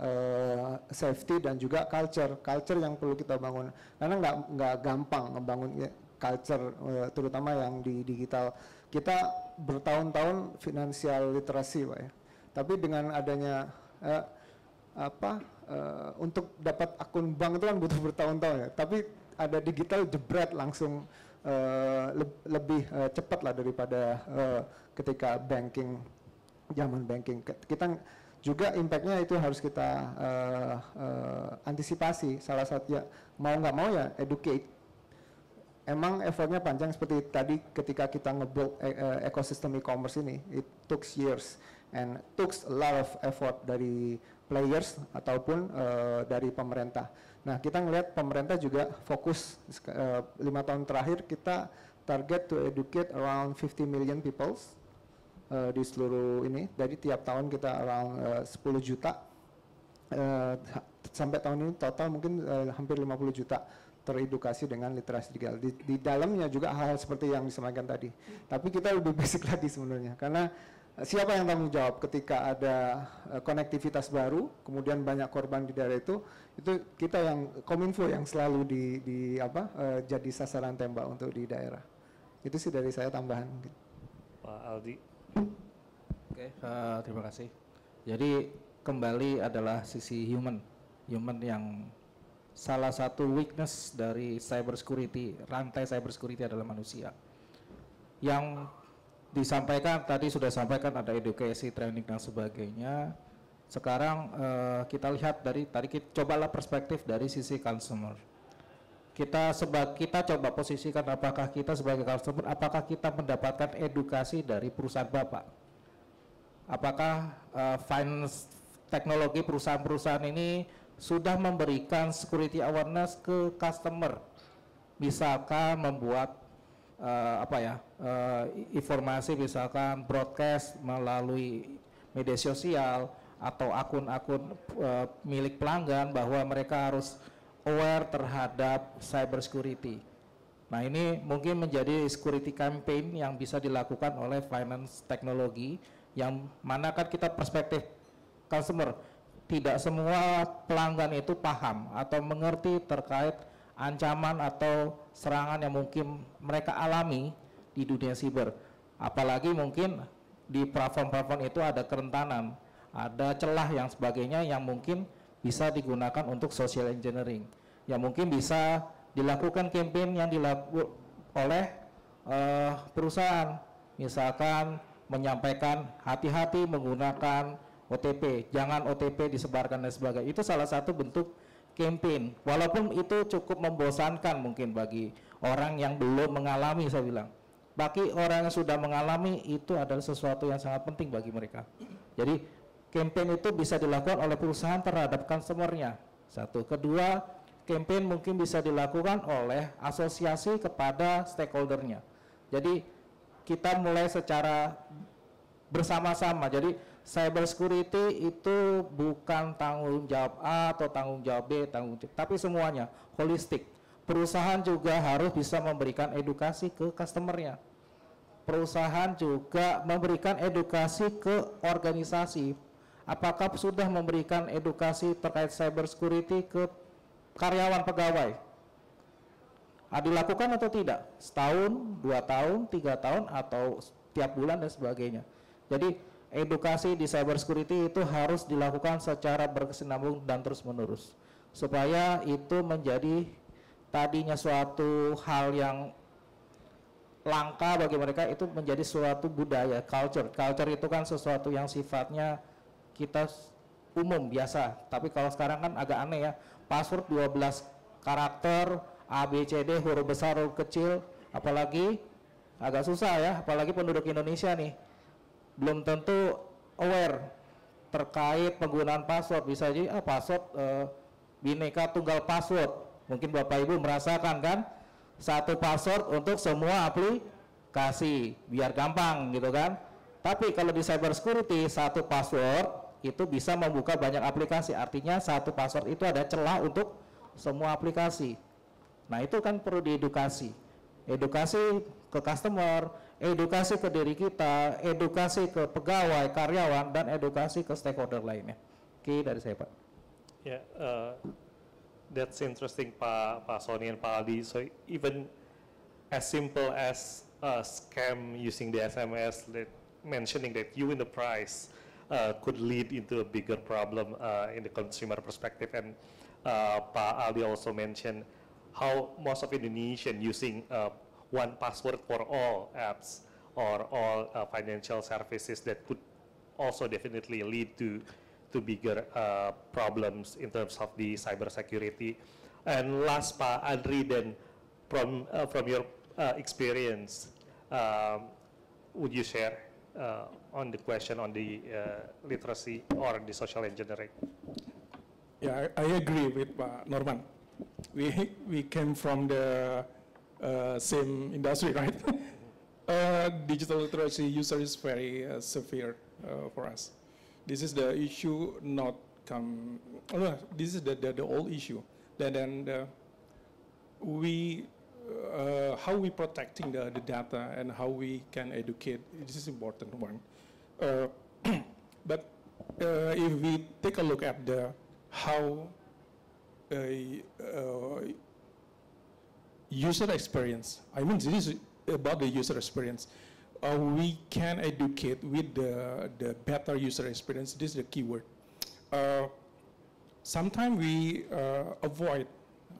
safety, dan juga culture yang perlu kita bangun. Karena nggak gampang membangun culture, terutama yang di digital. Kita bertahun-tahun financial literacy, Pak ya. Tapi dengan adanya untuk dapat akun bank itu kan butuh bertahun-tahun ya. Tapi ada digital jebret langsung lebih cepat lah daripada ketika banking, zaman banking. Kita juga impactnya itu harus kita antisipasi. Salah satu ya, mau nggak mau ya educate. Emang effortnya panjang seperti tadi ketika kita nge-build ekosistem e-commerce ini, it took years and took a lot of effort dari players ataupun dari pemerintah. Nah, kita ngelihat pemerintah juga fokus 5 tahun terakhir kita target to educate around 50 million people di seluruh ini. Jadi tiap tahun kita around 10 juta. Sampai tahun ini total mungkin hampir 50 juta teredukasi dengan literasi digital. Di dalamnya juga hal-hal seperti yang disampaikan tadi. Tapi kita lebih basic lagi sebenarnya, karena siapa yang tanggung jawab ketika ada konektivitas baru, kemudian banyak korban di daerah itu kita yang Kominfo yang selalu jadi sasaran tembak untuk di daerah. Itu sih dari saya tambahan. Pak Aldi. Oke, terima kasih. Jadi kembali adalah sisi human yang salah satu weakness dari cyber security, rantai cyber security adalah manusia. Yang disampaikan tadi sudah sampaikan ada edukasi, training dan sebagainya. Sekarang kita lihat dari tadi kita cobalah perspektif dari sisi consumer. Kita coba posisikan apakah kita sebagai customer, apakah kita mendapatkan edukasi dari perusahaan Bapak? Apakah finance teknologi perusahaan-perusahaan ini sudah memberikan security awareness ke customer? Misalkan membuat informasi, misalkan broadcast melalui media sosial atau akun-akun milik pelanggan bahwa mereka harus aware terhadap cyber security. Nah, ini mungkin menjadi security campaign yang bisa dilakukan oleh finance teknologi, yang mana kan kita perspektif customer, tidak semua pelanggan itu paham atau mengerti terkait ancaman atau serangan yang mungkin mereka alami di dunia siber. Apalagi mungkin di platform-platform itu ada kerentanan, ada celah yang sebagainya yang mungkin bisa digunakan untuk social engineering, yang mungkin bisa dilakukan campaign yang dilakukan oleh perusahaan, misalkan menyampaikan hati-hati menggunakan OTP, jangan OTP disebarkan dan sebagainya. Itu salah satu bentuk campaign, walaupun itu cukup membosankan mungkin bagi orang yang belum mengalami, saya bilang. Bagi orang yang sudah mengalami, itu adalah sesuatu yang sangat penting bagi mereka. Jadi campaign itu bisa dilakukan oleh perusahaan terhadap customer-nya. Satu. Kedua, campaign mungkin bisa dilakukan oleh asosiasi kepada stakeholder-nya. Jadi kita mulai secara bersama-sama. Jadi cyber security itu bukan tanggung jawab A atau tanggung jawab B, tapi semuanya holistik. Perusahaan juga harus bisa memberikan edukasi ke customer-nya. Perusahaan juga memberikan edukasi ke organisasi. Apakah sudah memberikan edukasi terkait cyber security ke karyawan pegawai? Dilakukan atau tidak? Setahun, 2 tahun, 3 tahun, atau tiap bulan dan sebagainya. Jadi edukasi di cyber security itu harus dilakukan secara berkesinambungan dan terus menerus, supaya itu menjadi tadinya suatu hal yang langka bagi mereka, itu menjadi suatu budaya, culture. Culture itu kan sesuatu yang sifatnya kita umum, biasa. Tapi kalau sekarang kan agak aneh ya, password 12 karakter, A, B, C, D, huruf besar, huruf kecil, apalagi agak susah ya, apalagi penduduk Indonesia nih, belum tentu aware terkait penggunaan password. Bisa jadi password bineka tunggal password. Mungkin Bapak Ibu merasakan kan, satu password untuk semua aplikasi, biar gampang gitu kan. Tapi kalau di cyber security, satu password itu bisa membuka banyak aplikasi. Artinya satu password itu ada celah untuk semua aplikasi. Nah, itu kan perlu diedukasi. Edukasi ke customer, edukasi ke diri kita, edukasi ke pegawai, karyawan, dan edukasi ke stakeholder lainnya. Oke, dari saya, Pak. Yeah, that's interesting, Pak Sony and Pak Aldi. So even as simple as a scam using the SMS, that mentioning that you win the prize could lead into a bigger problem in the consumer perspective. And Pak Aldi also mentioned how most of Indonesian using one password for all apps or all financial services, that could also definitely lead to bigger problems in terms of the cyber security. And last, Pak Andri, then from your experience, would you share on the question on the literacy or the social engineering? Yeah, I agree with Pak Norman. We came from the same industry, right? Digital literacy user is very severe for us. This is the issue, not come. No, this is the old issue. Then we how we protecting the data and how we can educate. This is important one. But if we take a look at the how user experience, I mean, this is about the user experience. We can educate with the better user experience. This is the keyword. Sometimes we avoid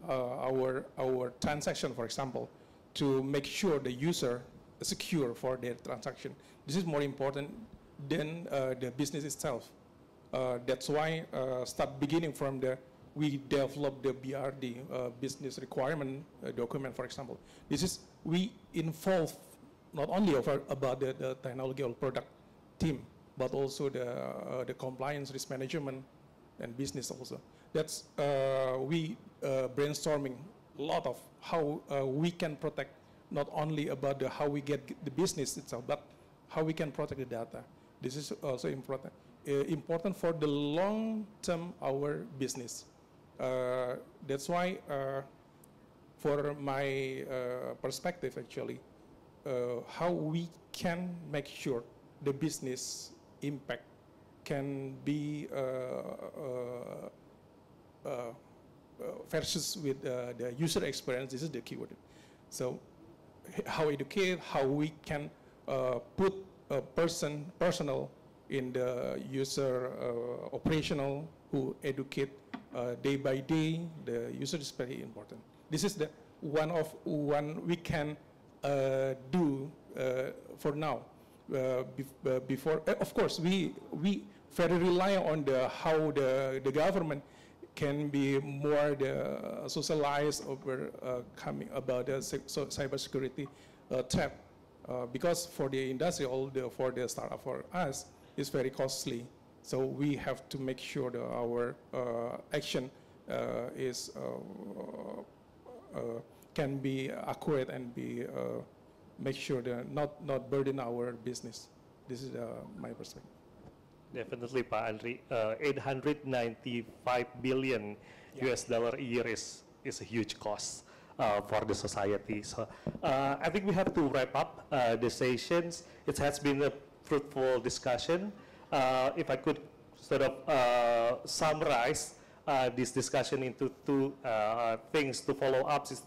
our transaction, for example, to make sure the user is secure for their transaction. This is more important than the business itself. That's why start beginning from we develop the BRD, business requirement document, for example. We involve not only about the technology or product team, but also the compliance, risk management, and business also. That's we brainstorming a lot of how we can protect not only about how we get the business itself, but how we can protect the data. This is also important. Important for the long term our business. That's why, for my perspective, actually, how we can make sure the business impact can be versus with the user experience. This is the keyword. So, how educate, how we can put a personal in the user operational who educate day by day. The user is very important. This is the one we can do for now. Before, of course, we very rely on how the government can be more socialized over coming about the cybersecurity threat, because for the industry, for the startup, for us, it's very costly. So we have to make sure that our action is can be accurate and be make sure that not burden our business. This is my perspective. Definitely, Pak Andri. 895 billion US dollar a year is a huge cost for the society. So I think we have to wrap up the sessions. It has been a fruitful discussion. If I could sort of summarize this discussion into two things to follow up, is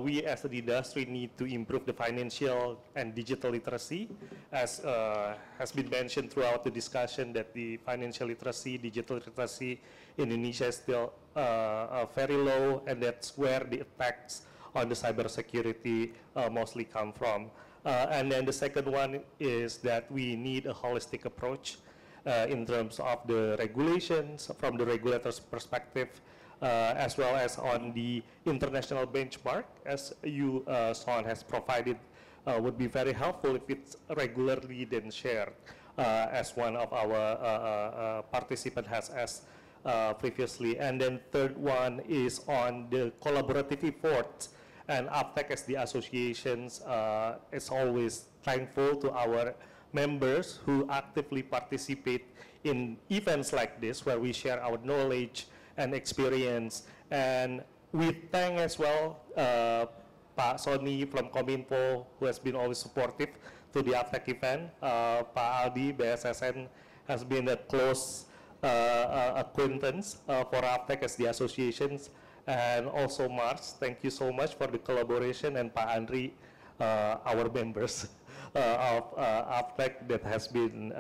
we as the industry need to improve the financial and digital literacy. As has been mentioned throughout the discussion, that the financial literacy, digital literacy in Indonesia is still very low, and that's where the attacks on the cybersecurity mostly come from. And then the second one is that we need a holistic approach in terms of the regulations from the regulator's perspective, as well as on the international benchmark, as you, Sean, has provided, would be very helpful if it's regularly then shared, as one of our participants has asked previously. And then third one is on the collaborative efforts, and AppTech as the associations is always thankful to our members who actively participate in events like this, where we share our knowledge and experience. And we thank as well Pak Sony from Kominfo, who has been always supportive to the AppTech event. Pak Aldi, BSSN, has been a close acquaintance for AppTech as the associations. And also Mars, thank you so much for the collaboration, and Pak Andri, our members of AppTech that has been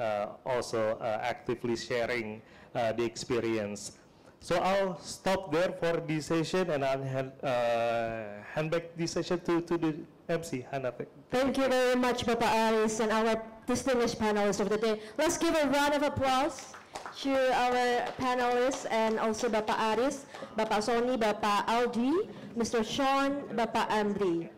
also actively sharing the experience. So I'll stop there for this session, and I'll hand back this session to the MC, Hannah. Thank you very much, Bapak Aris, and our distinguished panelists of the day. Let's give a round of applause to our panelists, and also Bapak Aris, Bapak Sony, Bapak Aldi, Mr. Sean, Bapak Andri.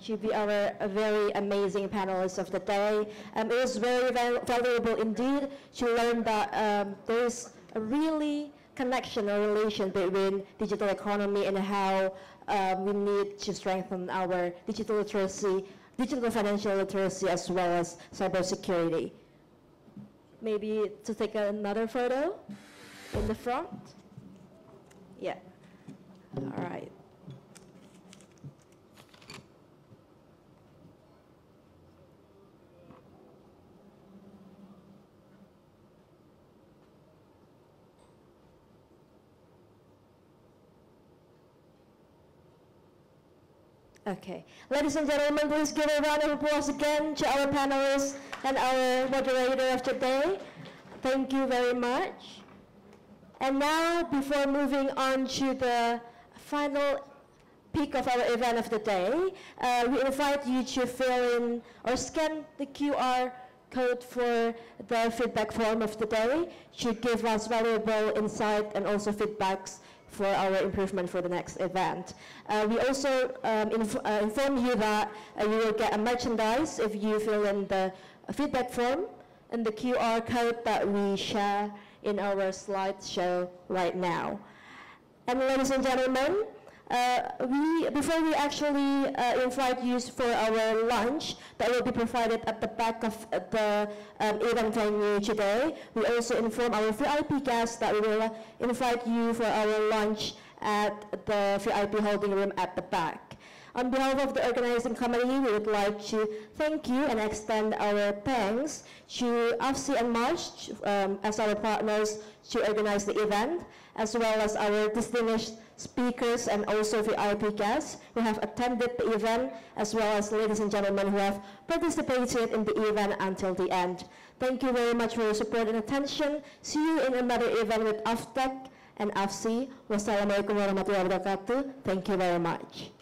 Should be our very amazing panelists of the day. It was very valuable indeed to learn that there is a really connection or relation between digital economy and how we need to strengthen our digital literacy, digital financial literacy, as well as cybersecurity. Maybe to take another photo in the front. Yeah. All right. Okay. Ladies and gentlemen, please give a round of applause again to our panelists and our moderator of today. Thank you very much. And now, before moving on to the final peak of our event of the day, we invite you to fill in or scan the QR code for the feedback form of the day should give us valuable insight and also feedbacks for our improvement for the next event. We also inform you that you will get a merchandise if you fill in the feedback form and the QR code that we share in our slideshow right now. And ladies and gentlemen, before we actually invite you for our lunch that will be provided at the back of the event venue today, we also inform our VIP guests that we will invite you for our lunch at the VIP holding room at the back. On behalf of the organizing committee, we would like to thank you and extend our thanks to AFSI and March as our partners to organize the event, as well as our distinguished speakers and also VIP guests who have attended the event, as well as ladies and gentlemen who have participated in the event until the end. Thank you very much for your support and attention. See you in another event with AFTEC and AFSI. Wassalamualaikum warahmatullahi wabarakatuh. Thank you very much.